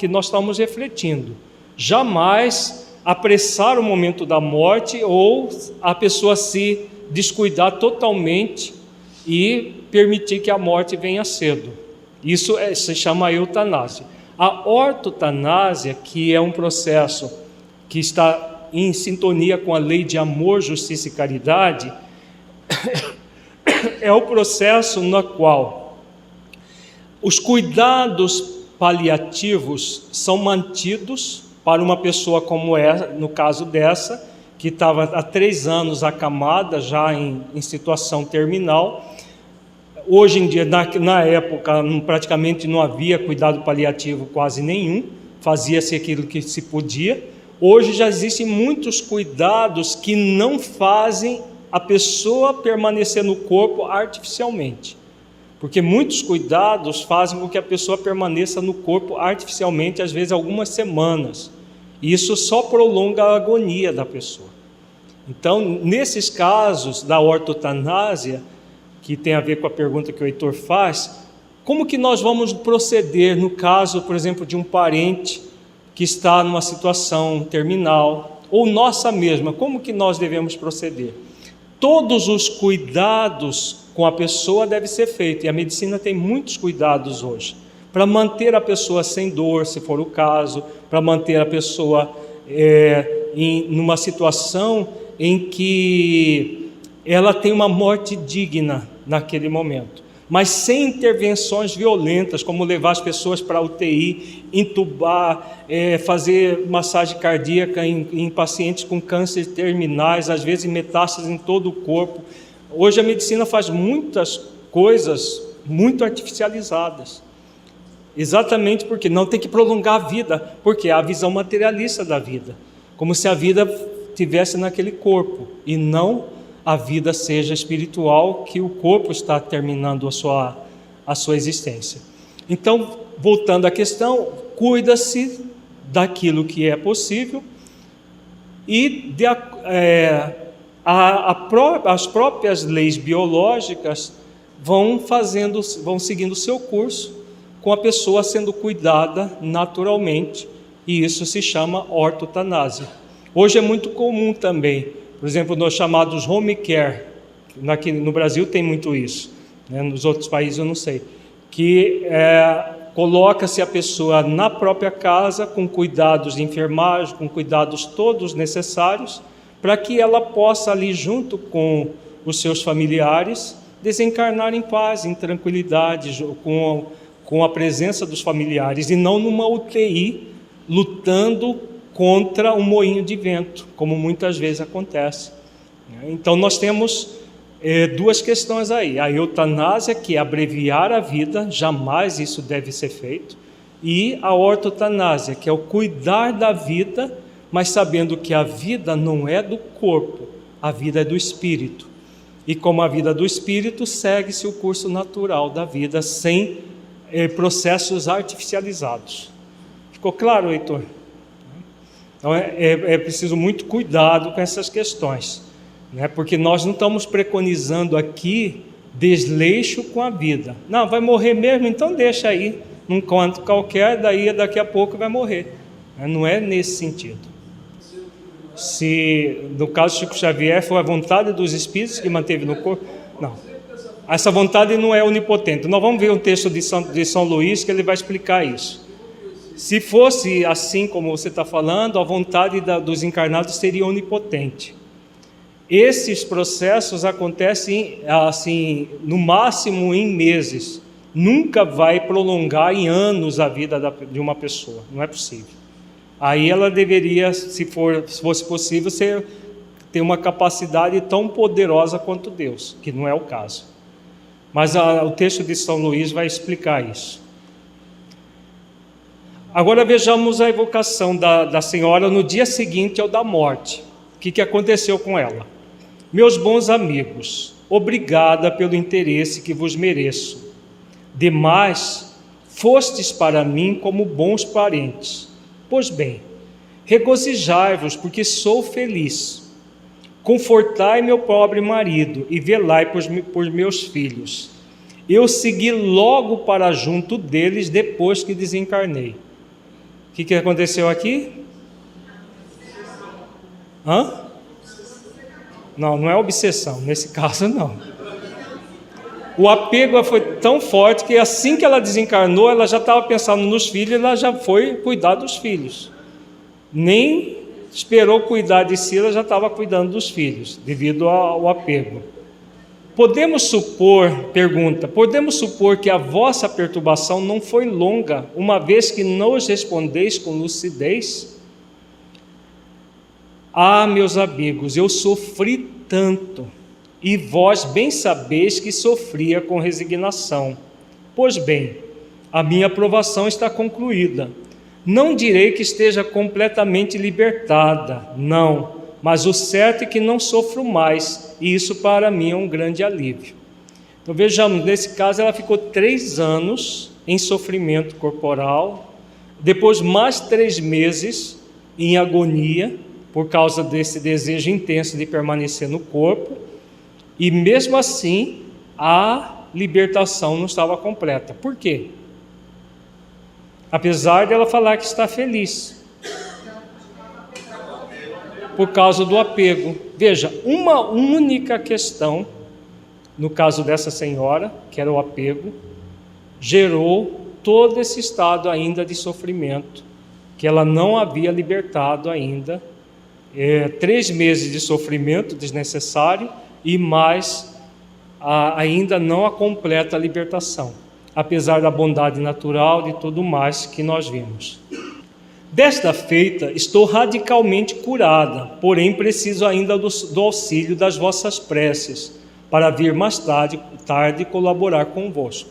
nós estamos refletindo. Jamais apressar o momento da morte ou a pessoa se descuidar totalmente e permitir que a morte venha cedo. Isso se chama eutanásia. A ortotanásia, que é um processo que está em sintonia com a lei de amor, justiça e caridade, é o processo no qual os cuidados paliativos são mantidos para uma pessoa como no caso dessa, que estava há 3 anos acamada, já em situação terminal. Hoje em dia, na época, praticamente não havia cuidado paliativo quase nenhum, fazia-se aquilo que se podia. Hoje já existem muitos cuidados que não fazem a pessoa permanecer no corpo artificialmente. Porque muitos cuidados fazem com que a pessoa permaneça no corpo artificialmente, às vezes algumas semanas. E isso só prolonga a agonia da pessoa. Então, nesses casos da ortotanásia, que tem a ver com a pergunta que o Heitor faz, como que nós vamos proceder no caso, por exemplo, de um parente que está numa situação terminal, ou nossa mesma, como que nós devemos proceder? Todos os cuidados com a pessoa devem ser feitos, e a medicina tem muitos cuidados hoje, para manter a pessoa sem dor, se for o caso, para manter a pessoa numa situação em que ela tem uma morte digna naquele momento, mas sem intervenções violentas, como levar as pessoas para a UTI, entubar, fazer massagem cardíaca em pacientes com câncer terminais, às vezes metástases em todo o corpo. Hoje a medicina faz muitas coisas muito artificializadas, exatamente porque não tem que prolongar a vida, porque é a visão materialista da vida, como se a vida estivesse naquele corpo, e não a vida seja espiritual, que o corpo está terminando a sua existência. Então, voltando à questão, cuida-se daquilo que é possível, e as próprias leis biológicas vão seguindo o seu curso, com a pessoa sendo cuidada naturalmente, e isso se chama ortotanásia. Hoje é muito comum também, por exemplo, nos chamados home care, aqui no Brasil tem muito isso, né? Nos outros países eu não sei, que coloca-se a pessoa na própria casa, com cuidados de enfermagem, com cuidados todos necessários, para que ela possa ali junto com os seus familiares, desencarnar em paz, em tranquilidade, com a presença dos familiares, e não numa UTI, lutando contra um moinho de vento, como muitas vezes acontece. Então nós temos duas questões aí: a eutanásia, que é abreviar a vida, jamais isso deve ser feito, e a ortotanásia, que é o cuidar da vida, mas sabendo que a vida não é do corpo, a vida é do espírito, e como a vida do espírito, segue-se o curso natural da vida, sem processos artificializados. Ficou claro, Heitor? Então é preciso muito cuidado com essas questões, né? Porque nós não estamos preconizando aqui desleixo com a vida. Não, vai morrer mesmo, então deixa aí, num canto qualquer, daqui a pouco vai morrer. Não é nesse sentido. Se no caso de Chico Xavier foi a vontade dos espíritos que manteve no corpo, não. Essa vontade não é onipotente. Nós vamos ver um texto de São Luís que ele vai explicar isso. Se fosse assim como você está falando, a vontade dos encarnados seria onipotente. Esses processos acontecem assim, no máximo em meses. Nunca vai prolongar em anos a vida de uma pessoa. Não é possível. Aí ela deveria, se fosse possível, ter uma capacidade tão poderosa quanto Deus, que não é o caso. Mas o texto de São Luís vai explicar isso. Agora vejamos a evocação da senhora no dia seguinte ao da morte. O que aconteceu com ela? Meus bons amigos, obrigada pelo interesse que vos mereço. Demais, fostes para mim como bons parentes. Pois bem, regozijai-vos, porque sou feliz. Confortai meu pobre marido e velai por meus filhos. Eu segui logo para junto deles depois que desencarnei. O que aconteceu aqui? Não é obsessão, nesse caso não. O apego foi tão forte que assim que ela desencarnou, ela já estava pensando nos filhos, ela já foi cuidar dos filhos. Nem esperou cuidar de si, ela já estava cuidando dos filhos, devido ao apego. Podemos supor que a vossa perturbação não foi longa, uma vez que não os respondeis com lucidez? Ah, meus amigos, eu sofri tanto, e vós bem sabeis que sofria com resignação. Pois bem, a minha provação está concluída. Não direi que esteja completamente libertada, não, mas o certo é que não sofro mais, e isso para mim é um grande alívio. Então vejamos, nesse caso ela ficou 3 anos em sofrimento corporal, depois mais 3 meses em agonia, por causa desse desejo intenso de permanecer no corpo, e mesmo assim a libertação não estava completa. Por quê? Apesar dela falar que está feliz, por causa do apego. Veja, uma única questão, no caso dessa senhora, que era o apego, gerou todo esse estado ainda de sofrimento, que ela não havia libertado ainda. 3 meses de sofrimento desnecessário e mais ainda não a completa libertação, apesar da bondade natural e tudo mais que nós vimos. Desta feita, estou radicalmente curada, porém preciso ainda do auxílio das vossas preces, para vir mais tarde colaborar convosco.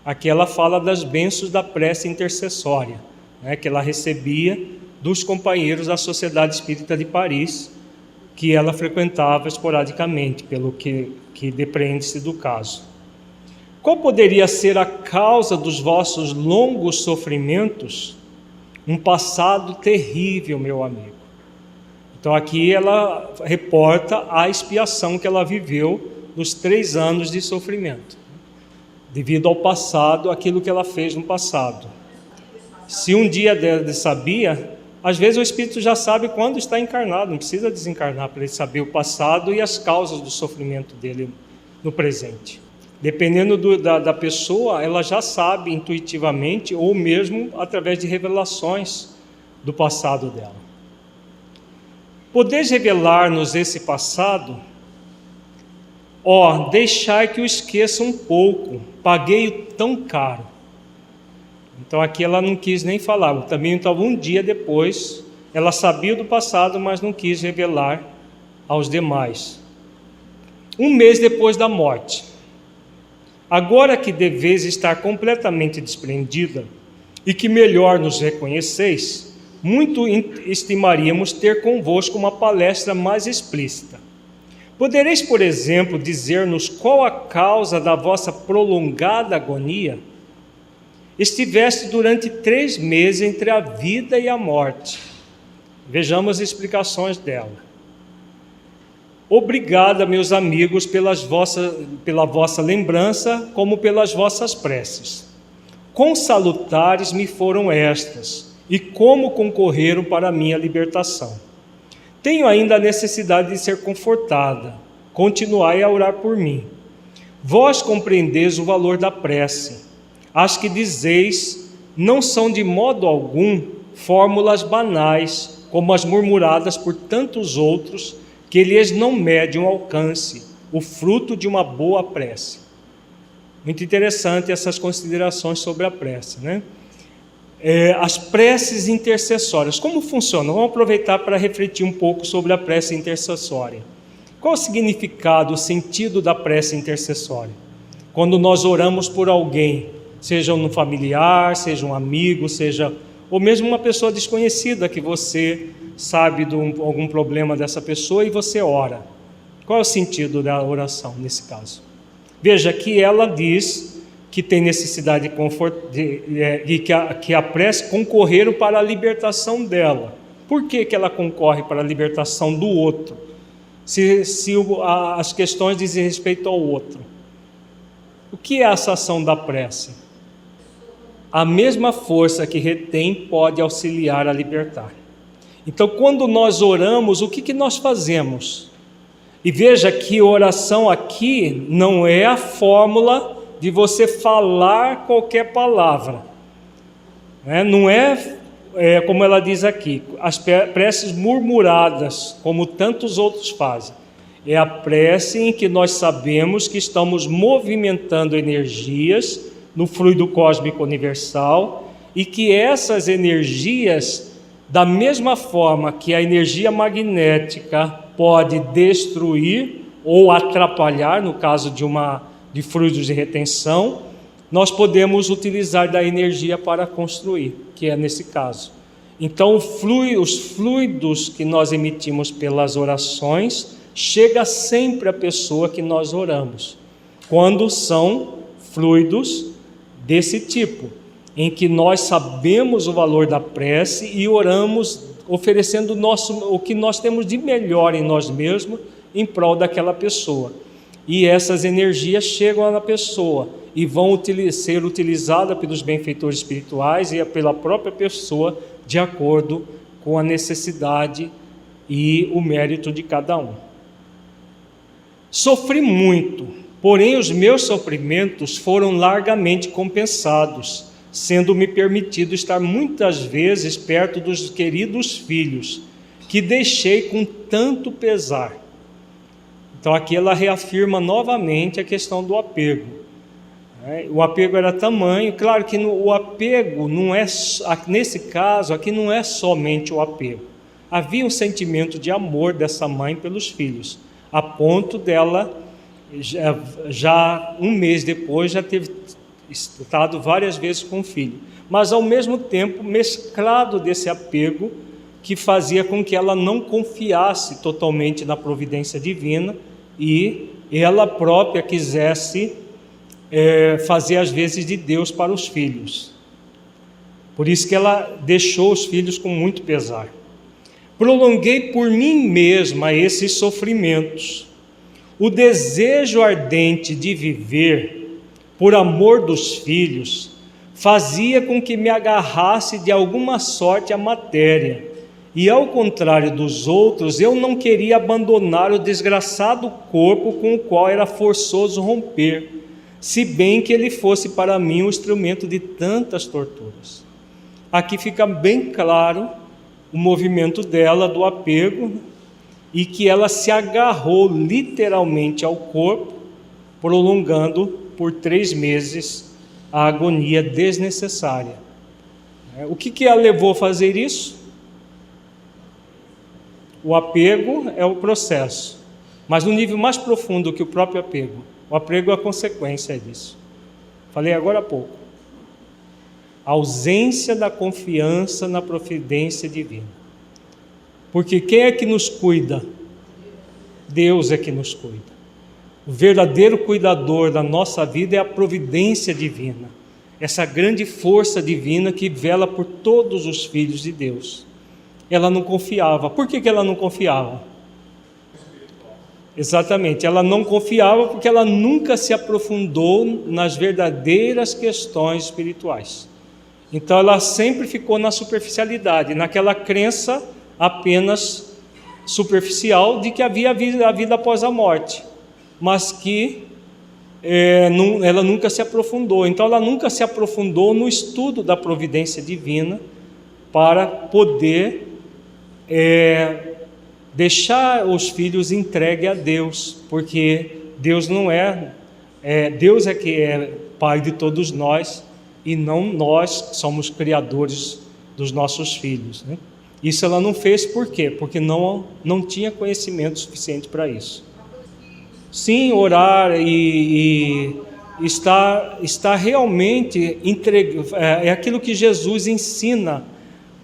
Aqui ela fala das bênçãos da prece intercessória, que ela recebia dos companheiros da Sociedade Espírita de Paris, que ela frequentava esporadicamente, pelo que depreende-se do caso. Qual poderia ser a causa dos vossos longos sofrimentos? Um passado terrível, meu amigo. Então aqui ela reporta a expiação que ela viveu nos 3 anos de sofrimento, devido ao passado, aquilo que ela fez no passado. Se um dia dela sabia, às vezes o espírito já sabe quando está encarnado, não precisa desencarnar para ele saber o passado e as causas do sofrimento dele no presente. Dependendo da pessoa, ela já sabe intuitivamente ou mesmo através de revelações do passado dela. Podeis revelar-nos esse passado? Deixai que o esqueça um pouco, paguei-o tão caro. Então aqui ela não quis nem falar, também então um dia depois, ela sabia do passado, mas não quis revelar aos demais. 1 mês depois da morte. Agora que deveis estar completamente desprendida e que melhor nos reconheceis, muito estimaríamos ter convosco uma palestra mais explícita. Podereis, por exemplo, dizer-nos qual a causa da vossa prolongada agonia? Estiveste durante 3 meses entre a vida e a morte. Vejamos as explicações dela. Obrigada, meus amigos, pela vossa lembrança, como pelas vossas preces. Quão salutares me foram estas, e como concorreram para a minha libertação. Tenho ainda a necessidade de ser confortada. Continuai a orar por mim. Vós compreendeis o valor da prece. As que dizeis não são de modo algum fórmulas banais, como as murmuradas por tantos outros, que lhes não mede um alcance, o fruto de uma boa prece. Muito interessante essas considerações sobre a prece, né? As preces intercessórias, como funcionam? Vamos aproveitar para refletir um pouco sobre a prece intercessória. Qual o significado, o sentido da prece intercessória? Quando nós oramos por alguém, seja um familiar, seja um amigo, seja ou mesmo uma pessoa desconhecida que você sabe de algum problema dessa pessoa e você ora. Qual é o sentido da oração nesse caso? Veja que ela diz que tem necessidade de conforto e que a prece concorreram para a libertação dela. Por que ela concorre para a libertação do outro? Se as questões dizem respeito ao outro. O que é essa ação da prece? A mesma força que retém pode auxiliar a libertar. Então, quando nós oramos, o que nós fazemos? E veja que oração aqui não é a fórmula de você falar qualquer palavra. Não é como ela diz aqui, as preces murmuradas, como tantos outros fazem. É a prece em que nós sabemos que estamos movimentando energias no fluido cósmico universal e que essas energias, da mesma forma que a energia magnética pode destruir ou atrapalhar, no caso de fluidos de retenção, nós podemos utilizar da energia para construir, que é nesse caso. Então os fluidos que nós emitimos pelas orações chega sempre à pessoa que nós oramos, quando são fluidos desse tipo, em que nós sabemos o valor da prece e oramos oferecendo o que nós temos de melhor em nós mesmos em prol daquela pessoa. E essas energias chegam na pessoa e vão ser utilizadas pelos benfeitores espirituais e pela própria pessoa, de acordo com a necessidade e o mérito de cada um. Sofri muito, porém os meus sofrimentos foram largamente compensados, sendo-me permitido estar muitas vezes perto dos queridos filhos, que deixei com tanto pesar. Então aqui ela reafirma novamente a questão do apego. O apego era tamanho, claro que o apego não é, nesse caso aqui não é somente o apego. Havia um sentimento de amor dessa mãe pelos filhos, a ponto dela, já um mês depois, já ter estado várias vezes com o filho. Mas ao mesmo tempo, mesclado desse apego, que fazia com que ela não confiasse totalmente na providência divina e ela própria quisesse fazer as vezes de Deus para os filhos. Por isso que ela deixou os filhos com muito pesar. Prolonguei por mim mesma esses sofrimentos. O desejo ardente de viver, por amor dos filhos, fazia com que me agarrasse de alguma sorte à matéria, e ao contrário dos outros, eu não queria abandonar o desgraçado corpo com o qual era forçoso romper, se bem que ele fosse para mim um instrumento de tantas torturas. Aqui fica bem claro o movimento dela, do apego, e que ela se agarrou literalmente ao corpo, prolongando por 3 meses a agonia desnecessária. O que a levou a fazer isso? O apego é o processo, mas no nível mais profundo que o próprio apego. O apego é a consequência disso. Falei agora há pouco. A ausência da confiança na providência divina. Porque quem é que nos cuida? Deus é que nos cuida. O verdadeiro cuidador da nossa vida é a providência divina. Essa grande força divina que vela por todos os filhos de Deus. Ela não confiava. Por que ela não confiava? Exatamente, ela não confiava porque ela nunca se aprofundou nas verdadeiras questões espirituais. Então ela sempre ficou na superficialidade, naquela crença apenas superficial de que havia a vida após a morte, mas que ela nunca se aprofundou. Então ela nunca se aprofundou no estudo da providência divina para poder deixar os filhos entregues a Deus, porque Deus não Deus é que é Pai de todos nós e não nós somos criadores dos nossos filhos, né? Isso ela não fez por quê? Porque não tinha conhecimento suficiente para isso. Sim, orar e estar realmente é aquilo que Jesus ensina.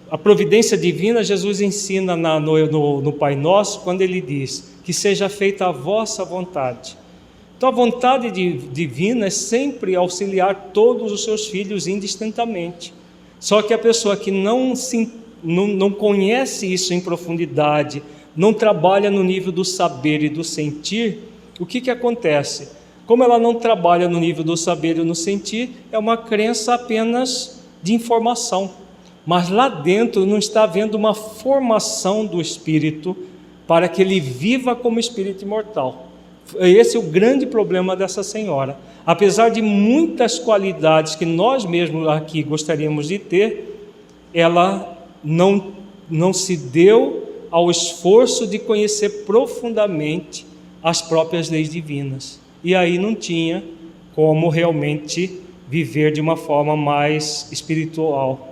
A providência divina, Jesus ensina no Pai Nosso, quando Ele diz que seja feita a vossa vontade. Então a vontade divina é sempre auxiliar todos os seus filhos indistintamente. Só que a pessoa que não conhece isso em profundidade, não trabalha no nível do saber e do sentir, o que acontece? Como ela não trabalha no nível do saber e do sentir, é uma crença apenas de informação. Mas lá dentro não está havendo uma formação do espírito para que ele viva como espírito imortal. Esse é o grande problema dessa senhora. Apesar de muitas qualidades que nós mesmos aqui gostaríamos de ter, ela não se deu ao esforço de conhecer profundamente as próprias leis divinas. E aí não tinha como realmente viver de uma forma mais espiritual.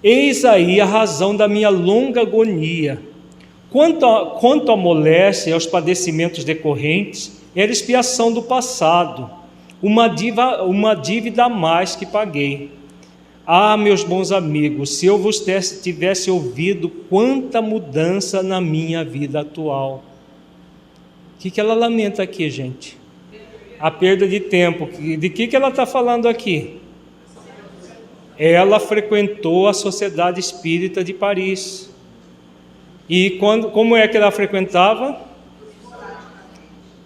Eis aí a razão da minha longa agonia. Quanto à moléstia e aos padecimentos decorrentes, era expiação do passado, uma dívida a mais que paguei. Ah, meus bons amigos, se eu vos tivesse ouvido, quanta mudança na minha vida atual. O que ela lamenta aqui, gente? A perda de tempo. De que ela está falando aqui? Ela frequentou a Sociedade Espírita de Paris. E como é que ela frequentava?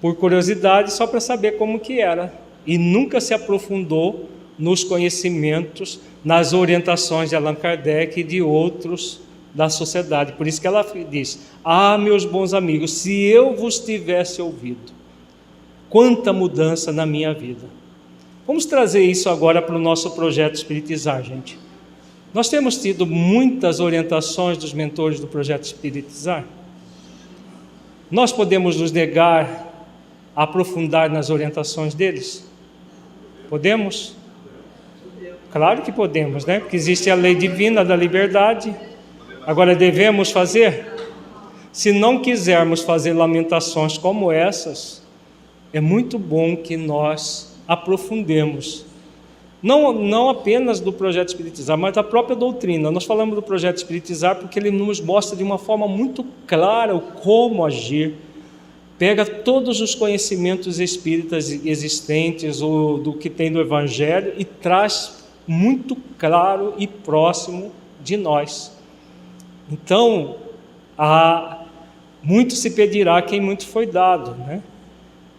Por curiosidade, só para saber como que era. E nunca se aprofundou nos conhecimentos, nas orientações de Allan Kardec e de outros da sociedade. Por isso que ela diz: ah, meus bons amigos, se eu vos tivesse ouvido, quanta mudança na minha vida. Vamos trazer isso agora para o nosso projeto Espiritizar, gente. Nós temos tido muitas orientações dos mentores do projeto Espiritizar. Nós podemos nos negar a aprofundar nas orientações deles? Podemos? Claro que podemos, né? Porque existe a lei divina da liberdade. Agora, devemos fazer? Se não quisermos fazer lamentações como essas, é muito bom que nós aprofundemos. Não apenas do projeto Espiritizar, mas da própria doutrina. Nós falamos do projeto Espiritizar porque ele nos mostra de uma forma muito clara o como agir. Pega todos os conhecimentos espíritas existentes, ou do que tem no Evangelho, e traz muito claro e próximo de nós. Então, muito se pedirá a quem muito foi dado, né?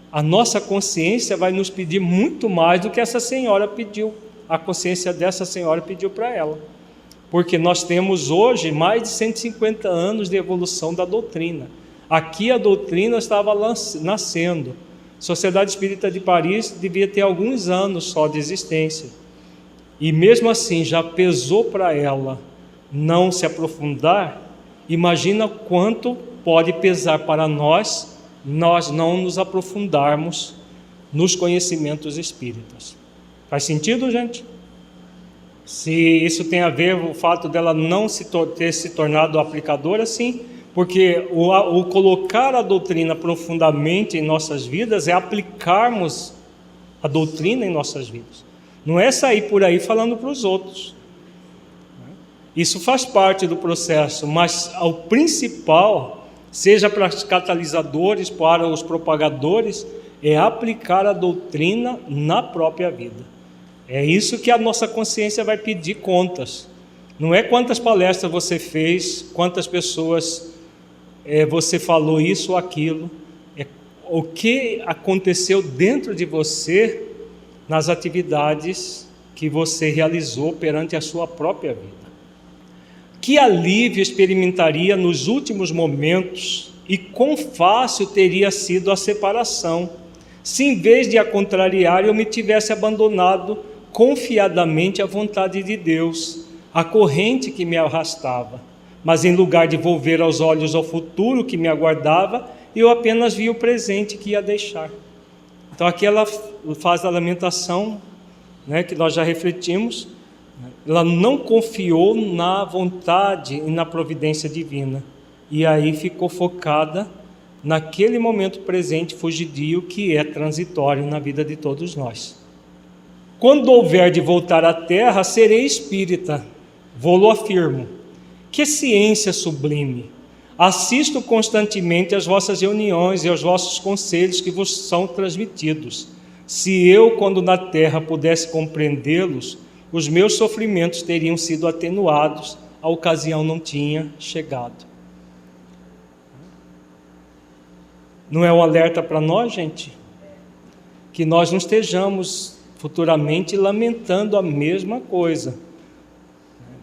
A nossa consciência vai nos pedir muito mais do que essa senhora pediu. A consciência dessa senhora pediu para ela. Porque nós temos hoje mais de 150 anos de evolução da doutrina. Aqui a doutrina estava nascendo. A Sociedade Espírita de Paris devia ter alguns anos só de existência. E mesmo assim já pesou para ela não se aprofundar. Imagina quanto pode pesar para nós não nos aprofundarmos nos conhecimentos espíritas. Faz sentido, gente? Se isso tem a ver com o fato dela não ter se tornado aplicadora, sim, porque o colocar a doutrina profundamente em nossas vidas é aplicarmos a doutrina em nossas vidas. Não é sair por aí falando para os outros. Isso faz parte do processo, mas o principal, seja para os catalisadores, para os propagadores, é aplicar a doutrina na própria vida. É isso que a nossa consciência vai pedir contas. Não é quantas palestras você fez, quantas pessoas você falou isso ou aquilo. É o que aconteceu dentro de você nas atividades que você realizou perante a sua própria vida. Que alívio experimentaria nos últimos momentos e quão fácil teria sido a separação, se em vez de a contrariar eu me tivesse abandonado confiadamente à vontade de Deus, a corrente que me arrastava, mas em lugar de volver aos olhos ao futuro que me aguardava, eu apenas via o presente que ia deixar. Então aqui ela faz a lamentação, né, que nós já refletimos. Ela não confiou na vontade e na providência divina, e aí ficou focada naquele momento presente fugidio que é transitório na vida de todos nós. Quando houver de voltar à terra, serei espírita, vou-lo afirmo. Que ciência sublime! Assisto constantemente às vossas reuniões e aos vossos conselhos que vos são transmitidos. Se eu, quando na terra, pudesse compreendê-los, os meus sofrimentos teriam sido atenuados, a ocasião não tinha chegado. Não é um alerta para nós, gente? Que nós não estejamos futuramente lamentando a mesma coisa.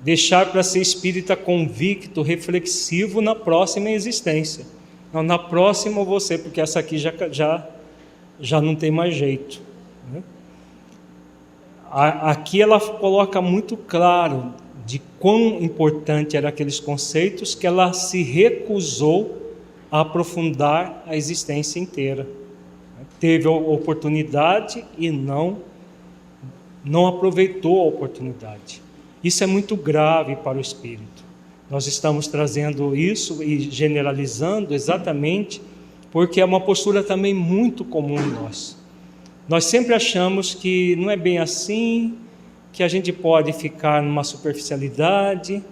Deixar para ser espírita convicto, reflexivo na próxima existência. Não, na próxima você, porque essa aqui já não tem mais jeito, né? Aqui ela coloca muito claro de quão importante eram aqueles conceitos que ela se recusou a aprofundar a existência inteira. Teve a oportunidade e não aproveitou a oportunidade. Isso é muito grave para o espírito. Nós estamos trazendo isso e generalizando exatamente porque é uma postura também muito comum em nós. Nós sempre achamos que não é bem assim, que a gente pode ficar numa superficialidade,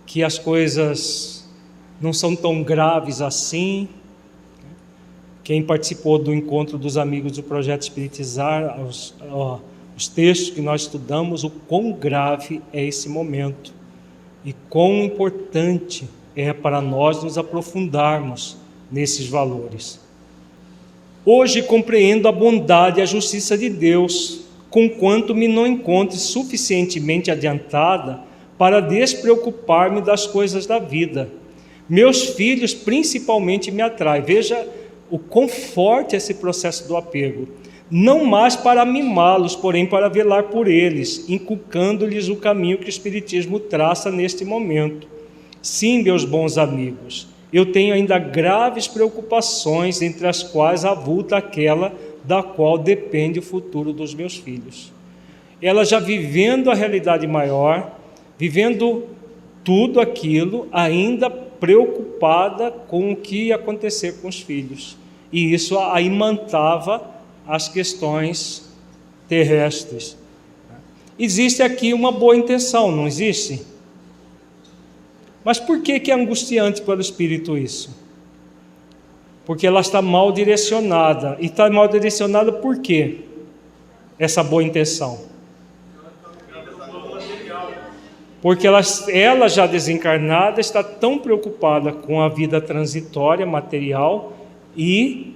que as coisas não são tão graves assim. Quem participou do encontro dos amigos do Projeto Espiritizar, os textos que nós estudamos, o quão grave é esse momento e quão importante é para nós nos aprofundarmos nesses valores. Hoje compreendo a bondade e a justiça de Deus, conquanto me não encontre suficientemente adiantada para despreocupar-me das coisas da vida. Meus filhos principalmente me atraem. Veja o quão forte é esse processo do apego. Não mais para mimá-los, porém para velar por eles, inculcando-lhes o caminho que o Espiritismo traça neste momento. Sim, meus bons amigos, eu tenho ainda graves preocupações, entre as quais avulta aquela da qual depende o futuro dos meus filhos. Ela já vivendo a realidade maior, vivendo tudo aquilo, ainda preocupada com o que ia acontecer com os filhos. E isso a imantava as questões terrestres. Existe aqui uma boa intenção, não existe? Mas por que é angustiante para o espírito isso? Porque ela está mal direcionada. E está mal direcionada por quê? Essa boa intenção. Porque ela já desencarnada está tão preocupada com a vida transitória, material, e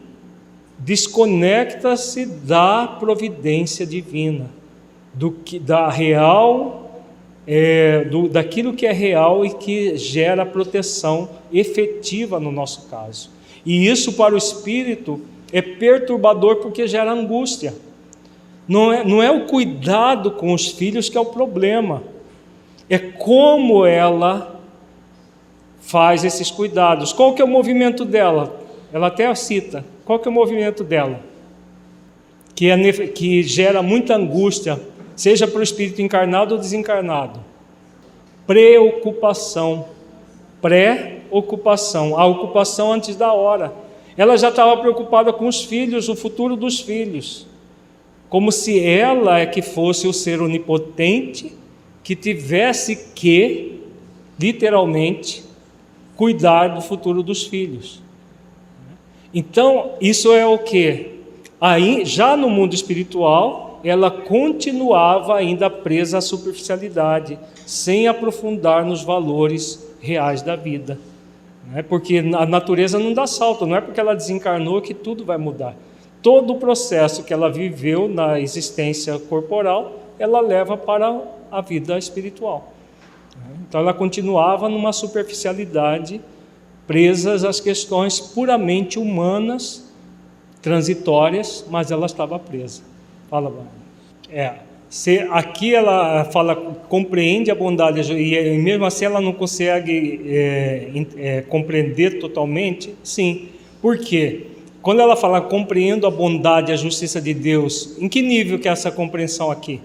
desconecta-se da providência divina, daquilo que é real e que gera proteção efetiva no nosso caso. E isso para o espírito é perturbador porque gera angústia. Não é o cuidado com os filhos que é o problema, é como ela faz esses cuidados. Qual que é o movimento dela? Ela até cita. Qual que é o movimento dela? Que gera muita angústia, seja para o espírito encarnado ou desencarnado. Preocupação. Pré-ocupação. A ocupação antes da hora. Ela já estava preocupada com os filhos, o futuro dos filhos. Como se ela é que fosse o ser onipotente que tivesse que, literalmente, cuidar do futuro dos filhos. Então, isso é o quê? Aí, já no mundo espiritual, ela continuava ainda presa à superficialidade, sem aprofundar nos valores reais da vida. Porque a natureza não dá salto, não é porque ela desencarnou que tudo vai mudar. Todo o processo que ela viveu na existência corporal, ela leva para a vida espiritual. Então, ela continuava numa superficialidade, presas às questões puramente humanas, transitórias, mas ela estava presa. Fala, Bárbara. Aqui ela fala, compreende a bondade, e mesmo assim ela não consegue compreender totalmente. Sim. Por quê? Quando ela fala compreendo a bondade e a justiça de Deus, em que nível que é essa compreensão aqui?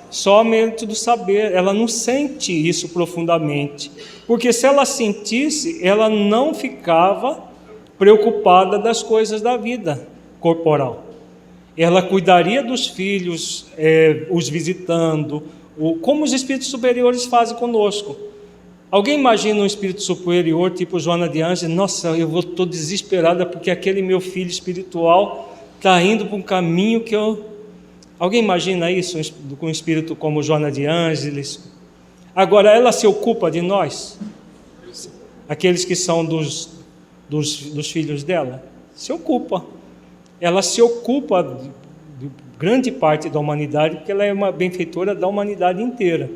Somente do saber. Ela não sente isso profundamente, porque se ela sentisse, ela não ficava preocupada das coisas da vida corporal. Ela cuidaria dos filhos, os visitando, como os espíritos superiores fazem conosco. Alguém imagina um espírito superior, tipo Joana de Ângeles? Nossa, eu estou desesperada porque aquele meu filho espiritual está indo para um caminho que eu... Alguém imagina isso com um espírito como Joana de Ângeles? Agora, ela se ocupa de nós? Aqueles que são dos filhos dela? Se ocupa. Ela se ocupa de grande parte da humanidade, porque ela é uma benfeitora da humanidade inteira.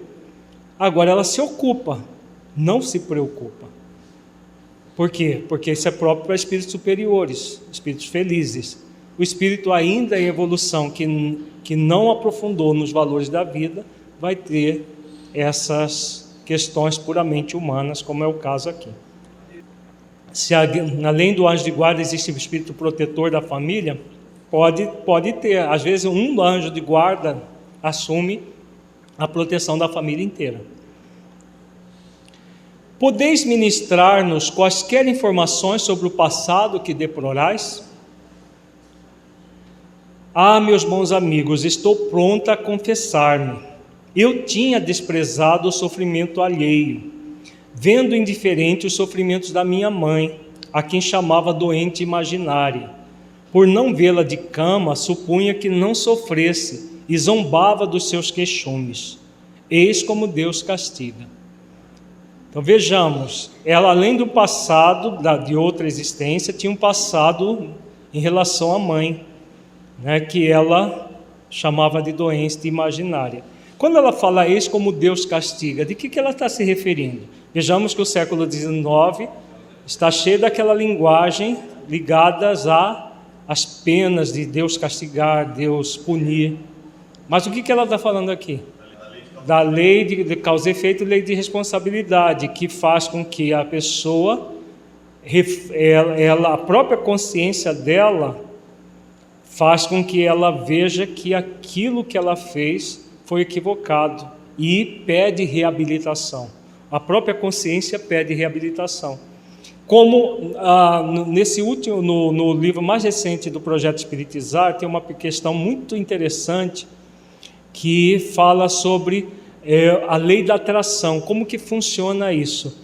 Agora, ela se ocupa, não se preocupa. Por quê? Porque isso é próprio para espíritos superiores, espíritos felizes. O espírito ainda em evolução, que não aprofundou nos valores da vida, vai ter essas questões puramente humanas, como é o caso aqui. Se além do anjo de guarda existe o espírito protetor da família, pode ter. Às vezes um anjo de guarda assume a proteção da família inteira. Podeis ministrar-nos quaisquer informações sobre o passado que deplorais? Ah, meus bons amigos, estou pronta a confessar-me. Eu tinha desprezado o sofrimento alheio, vendo indiferente os sofrimentos da minha mãe, a quem chamava doente imaginária. Por não vê-la de cama, supunha que não sofresse e zombava dos seus queixumes. Eis como Deus castiga. Então vejamos, ela além do passado, de outra existência, tinha um passado em relação à mãe, né, que ela chamava de doente imaginária. Quando ela fala eis como Deus castiga, de que ela está se referindo? Vejamos que o século XIX está cheio daquela linguagem ligadas às penas de Deus castigar, Deus punir. Mas o que ela está falando aqui? Da lei de causa e efeito, lei de responsabilidade, que faz com que a pessoa, a própria consciência dela, faz com que ela veja que aquilo que ela fez foi equivocado e pede reabilitação. A própria consciência pede reabilitação. Como no livro mais recente do Projeto Espiritizar, tem uma questão muito interessante que fala sobre a lei da atração, como que funciona isso.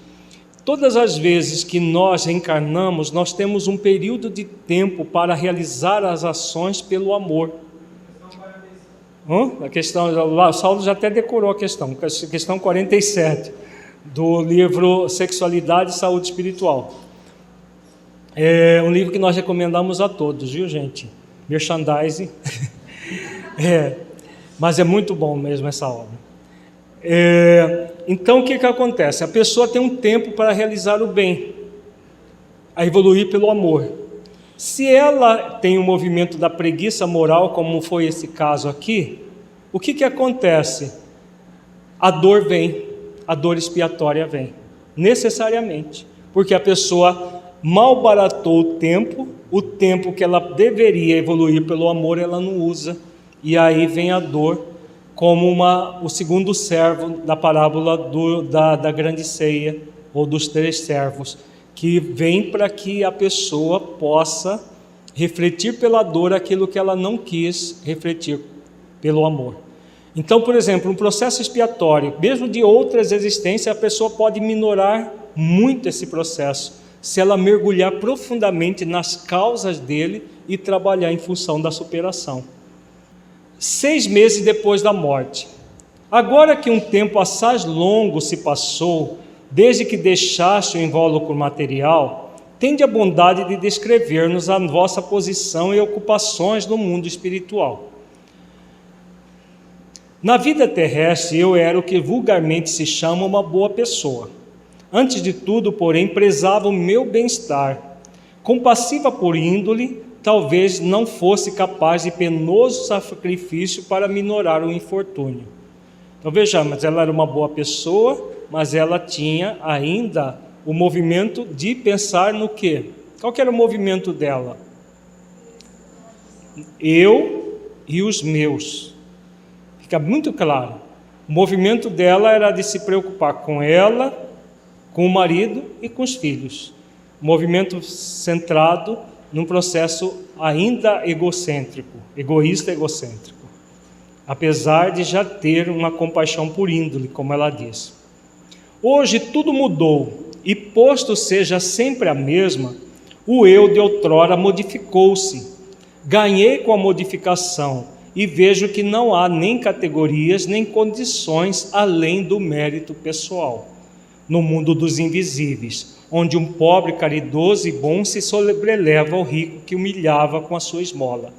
Todas as vezes que nós reencarnamos, nós temos um período de tempo para realizar as ações pelo amor. A questão, o Saulo já até decorou a questão 47, do livro Sexualidade e Saúde Espiritual. É um livro que nós recomendamos a todos, viu, gente? Merchandising. Mas é muito bom mesmo essa obra. Então o que acontece? A pessoa tem um tempo para realizar o bem, a evoluir pelo amor. Se ela tem um movimento da preguiça moral, como foi esse caso aqui, o que acontece? A dor vem, a dor expiatória vem, necessariamente, porque a pessoa malbaratou o tempo que ela deveria evoluir pelo amor, ela não usa, e aí vem a dor, como o segundo servo da parábola da grande ceia, ou dos 3 servos, que vem para que a pessoa possa refletir pela dor aquilo que ela não quis refletir pelo amor. Então, por exemplo, um processo expiatório, mesmo de outras existências, a pessoa pode minorar muito esse processo, se ela mergulhar profundamente nas causas dele e trabalhar em função da superação. 6 meses depois da morte. Agora que um tempo assaz longo se passou, desde que deixaste o invólucro material, tende a bondade de descrever-nos a vossa posição e ocupações no mundo espiritual. Na vida terrestre, eu era o que vulgarmente se chama uma boa pessoa. Antes de tudo, porém, prezava o meu bem-estar. Compassiva por índole, talvez não fosse capaz de penoso sacrifício para minorar o infortúnio. Então vejamos, ela era uma boa pessoa, mas ela tinha ainda o movimento de pensar no quê? Qual que era o movimento dela? Eu e os meus. Fica muito claro. O movimento dela era de se preocupar com ela, com o marido e com os filhos. O movimento centrado num processo ainda egocêntrico, egocêntrico, apesar de já ter uma compaixão por índole, como ela diz. Hoje tudo mudou, e posto seja sempre a mesma, o eu de outrora modificou-se. Ganhei com a modificação, e vejo que não há nem categorias, nem condições além do mérito pessoal. No mundo dos invisíveis, onde um pobre, caridoso e bom se sobreleva ao rico que humilhava com a sua esmola.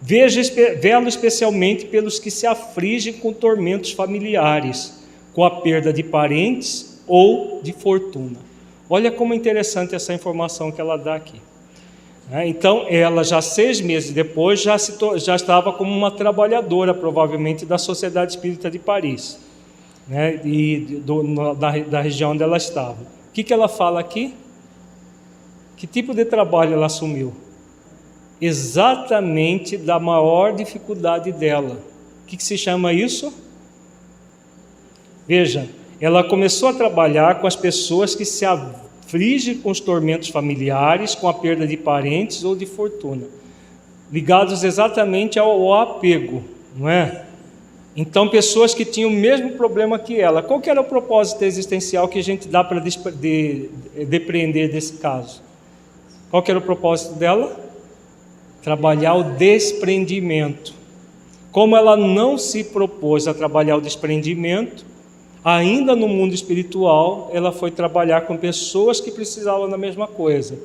Velo especialmente pelos que se afligem com tormentos familiares, com a perda de parentes ou de fortuna. Olha como é interessante essa informação que ela dá aqui. Então, ela já 6 meses depois já estava como uma trabalhadora, provavelmente, da Sociedade Espírita de Paris, né? Da região onde ela estava. O que ela fala aqui? Que tipo de trabalho ela assumiu? Exatamente da maior dificuldade dela. O que se chama isso? Veja, ela começou a trabalhar com as pessoas que se afligem com os tormentos familiares, com a perda de parentes ou de fortuna, ligados exatamente ao apego, não é? Então, pessoas que tinham o mesmo problema que ela. Qual que era o propósito existencial que a gente dá para depreender desse caso? Qual que era o propósito dela? Trabalhar o desprendimento. Como ela não se propôs a trabalhar o desprendimento, ainda no mundo espiritual, ela foi trabalhar com pessoas que precisavam da mesma coisa.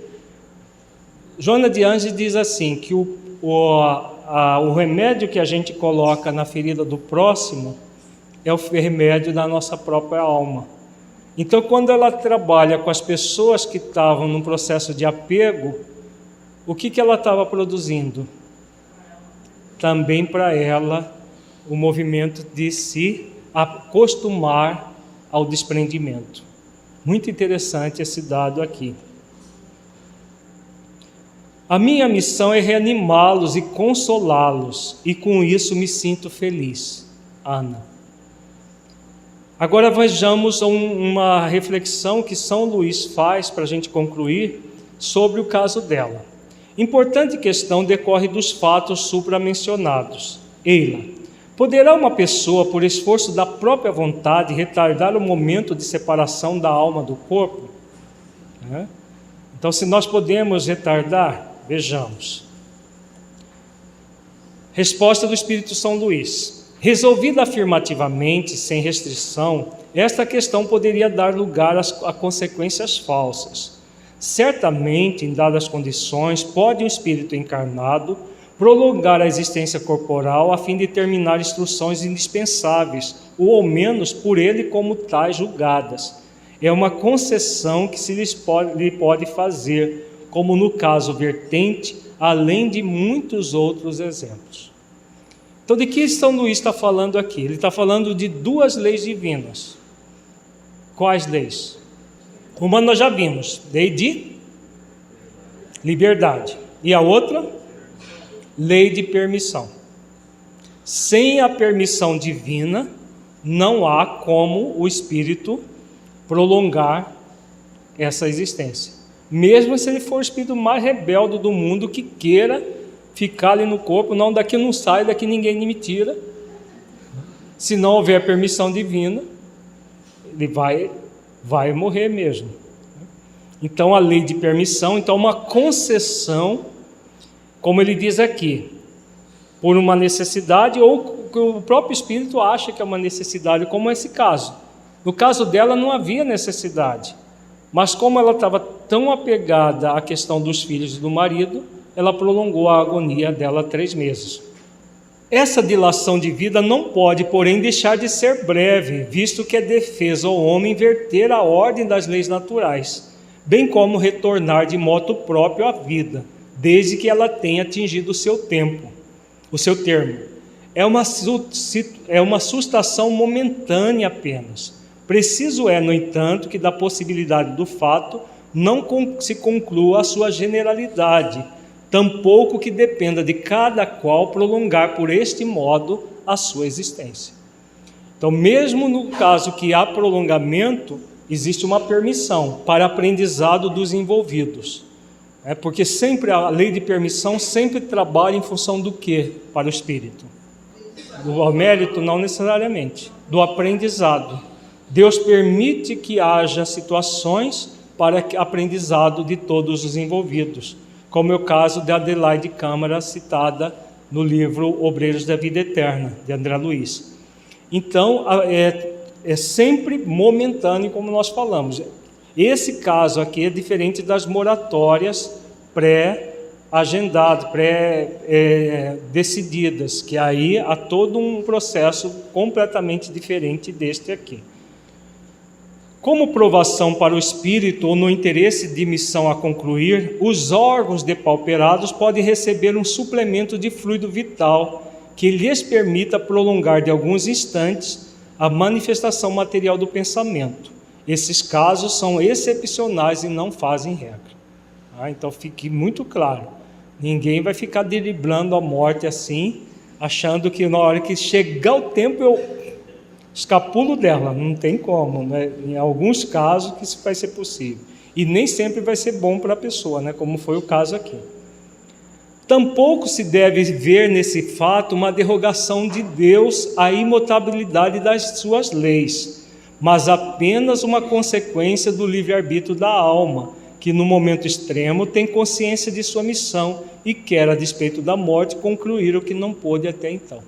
Joana de Angelis diz assim, que o remédio que a gente coloca na ferida do próximo é o remédio da nossa própria alma. Então, quando ela trabalha com as pessoas que estavam num processo de apego, o que ela estava produzindo? Também para ela o movimento de se acostumar ao desprendimento. Muito interessante esse dado aqui. A minha missão é reanimá-los e consolá-los, e com isso me sinto feliz. Ana. Agora vejamos uma reflexão que São Luís faz para a gente concluir sobre o caso dela. Importante questão decorre dos fatos supramencionados. Eila, poderá uma pessoa, por esforço da própria vontade, retardar o momento de separação da alma do corpo? Então, se nós podemos retardar, vejamos. Resposta do Espírito São Luís. Resolvida afirmativamente, sem restrição, esta questão poderia dar lugar a consequências falsas. Certamente, em dadas condições, pode um espírito encarnado prolongar a existência corporal a fim de terminar instruções indispensáveis, ou ao menos por ele como tais julgadas. É uma concessão que lhe pode fazer, como no caso vertente, além de muitos outros exemplos. Então, de que São Luís está falando aqui? Ele está falando de duas leis divinas. Quais leis? Uma nós já vimos, lei de liberdade. E a outra? Lei de permissão. Sem a permissão divina, não há como o espírito prolongar essa existência. Mesmo se ele for o espírito mais rebelde do mundo, que queira ficar ali no corpo, não, daqui não sai, daqui ninguém me tira. Se não houver permissão divina, ele vai morrer mesmo. Então, a lei de permissão, então uma concessão, como ele diz aqui, por uma necessidade, ou que o próprio espírito acha que é uma necessidade, como esse caso. No caso dela não havia necessidade, mas como ela estava tão apegada à questão dos filhos e do marido, ela prolongou a agonia dela 3 meses. Essa dilação de vida não pode, porém, deixar de ser breve, visto que é defesa ao homem inverter a ordem das leis naturais, bem como retornar de modo próprio à vida, desde que ela tenha atingido o seu termo. É uma sustação momentânea apenas. Preciso é, no entanto, que da possibilidade do fato não se conclua a sua generalidade, tampouco que dependa de cada qual prolongar por este modo a sua existência. Então, mesmo no caso que há prolongamento, existe uma permissão para aprendizado dos envolvidos. Porque sempre a lei de permissão sempre trabalha em função do quê para o espírito? Do mérito, não necessariamente, do aprendizado. Deus permite que haja situações para aprendizado de todos os envolvidos, como é o caso de Adelaide Câmara, citada no livro Obreiros da Vida Eterna, de André Luiz. Então, é sempre momentâneo, como nós falamos. Esse caso aqui é diferente das moratórias pré-agendadas, pré-decididas, que aí há todo um processo completamente diferente deste aqui. Como provação para o espírito ou no interesse de missão a concluir, os órgãos depauperados podem receber um suplemento de fluido vital que lhes permita prolongar de alguns instantes a manifestação material do pensamento. Esses casos são excepcionais e não fazem regra. Então fique muito claro, ninguém vai ficar driblando a morte assim, achando que na hora que chegar o tempo eu escapulo dela. Não tem como, né? Em alguns casos que isso vai ser possível, e nem sempre vai ser bom para a pessoa, né? Como foi o caso aqui. Tampouco se deve ver nesse fato uma derrogação de Deus à imutabilidade das suas leis, mas apenas uma consequência do livre-arbítrio da alma, que no momento extremo tem consciência de sua missão e quer, a despeito da morte, concluir o que não pôde até então.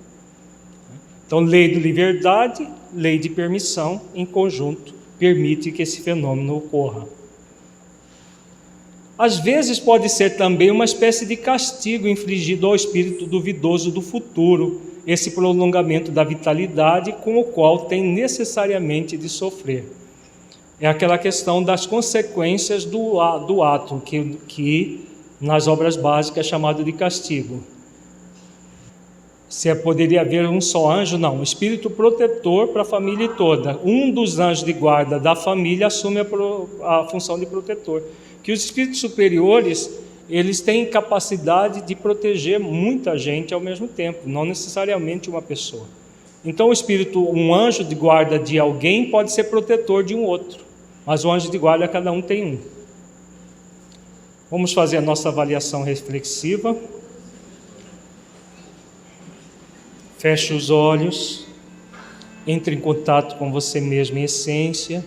Então, lei de liberdade, lei de permissão, em conjunto, permite que esse fenômeno ocorra. Às vezes pode ser também uma espécie de castigo infligido ao espírito duvidoso do futuro, esse prolongamento da vitalidade com o qual tem necessariamente de sofrer. É aquela questão das consequências do ato, que nas obras básicas é chamado de castigo. Se poderia haver um só anjo? Não, um espírito protetor para a família toda. Um dos anjos de guarda da família assume a função de protetor. Que os espíritos superiores, eles têm capacidade de proteger muita gente ao mesmo tempo, não necessariamente uma pessoa. Então um anjo de guarda de alguém pode ser protetor de um outro, mas o anjo de guarda cada um tem um. Vamos fazer a nossa avaliação reflexiva. Feche os olhos, entre em contato com você mesmo em essência,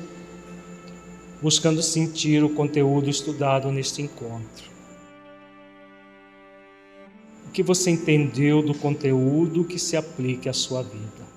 buscando sentir o conteúdo estudado neste encontro. O que você entendeu do conteúdo que se aplique à sua vida?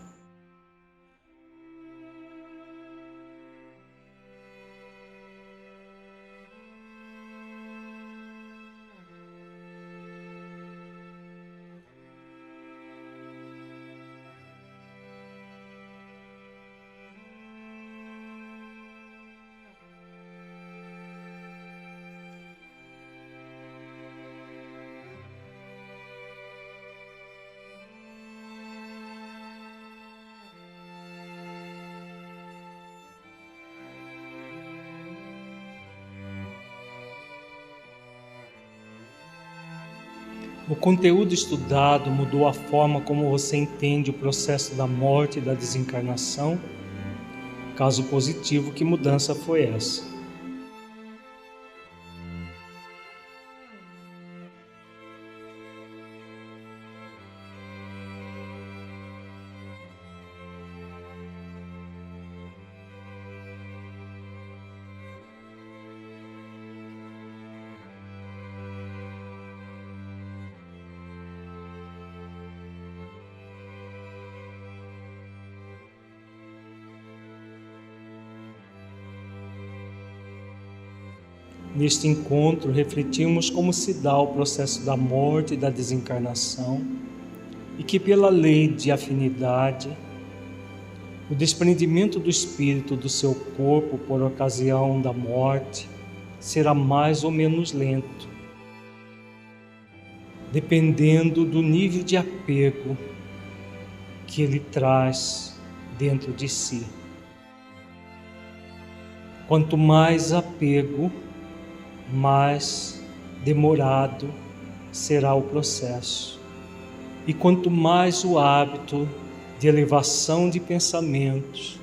O conteúdo estudado mudou a forma como você entende o processo da morte e da desencarnação? Caso positivo, que mudança foi essa? Neste encontro, refletimos como se dá o processo da morte e da desencarnação e que, pela lei de afinidade, o desprendimento do espírito do seu corpo por ocasião da morte será mais ou menos lento, dependendo do nível de apego que ele traz dentro de si. Quanto mais apego, mais demorado será o processo. E quanto mais o hábito de elevação de pensamentos,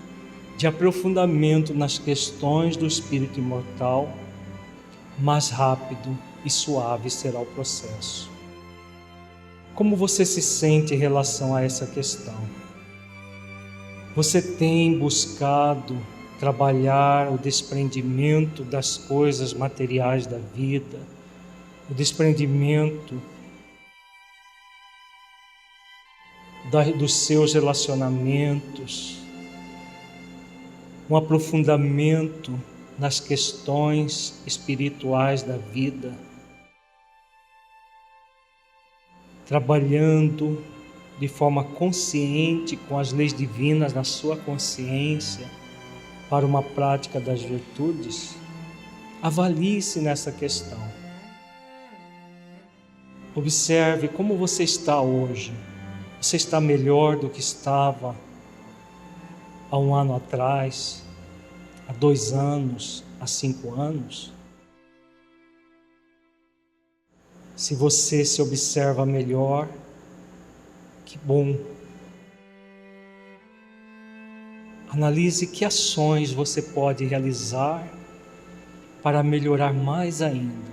de aprofundamento nas questões do espírito imortal, mais rápido e suave será o processo. Como você se sente em relação a essa questão? Você tem buscado trabalhar o desprendimento das coisas materiais da vida, o desprendimento dos seus relacionamentos, um aprofundamento nas questões espirituais da vida, trabalhando de forma consciente com as leis divinas na sua consciência, para uma prática das virtudes? Avalie-se nessa questão. Observe como você está hoje. Você está melhor do que estava há 1 ano atrás, há 2 anos, há 5 anos? Se você se observa melhor, que bom. Analise que ações você pode realizar para melhorar mais ainda.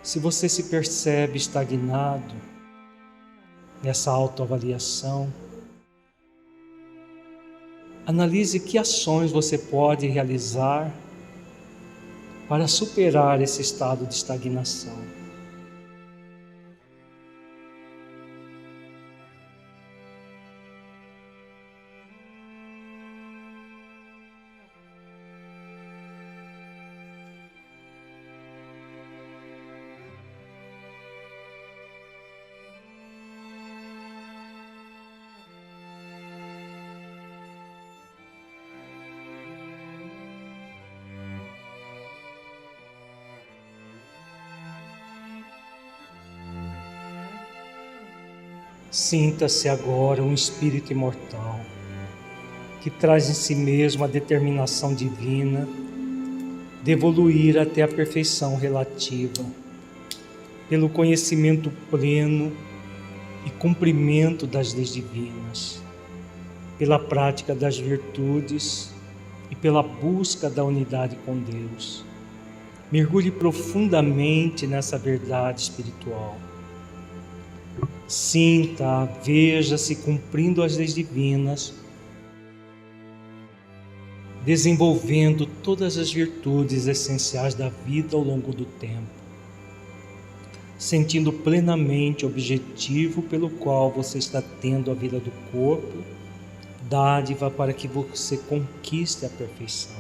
Se você se percebe estagnado nessa autoavaliação, analise que ações você pode realizar para superar esse estado de estagnação. Sinta-se agora um espírito imortal, que traz em si mesmo a determinação divina de evoluir até a perfeição relativa, pelo conhecimento pleno e cumprimento das leis divinas, pela prática das virtudes e pela busca da unidade com Deus. Mergulhe profundamente nessa verdade espiritual. Sinta, veja-se cumprindo as leis divinas, desenvolvendo todas as virtudes essenciais da vida ao longo do tempo, sentindo plenamente o objetivo pelo qual você está tendo a vida do corpo, dádiva para que você conquiste a perfeição.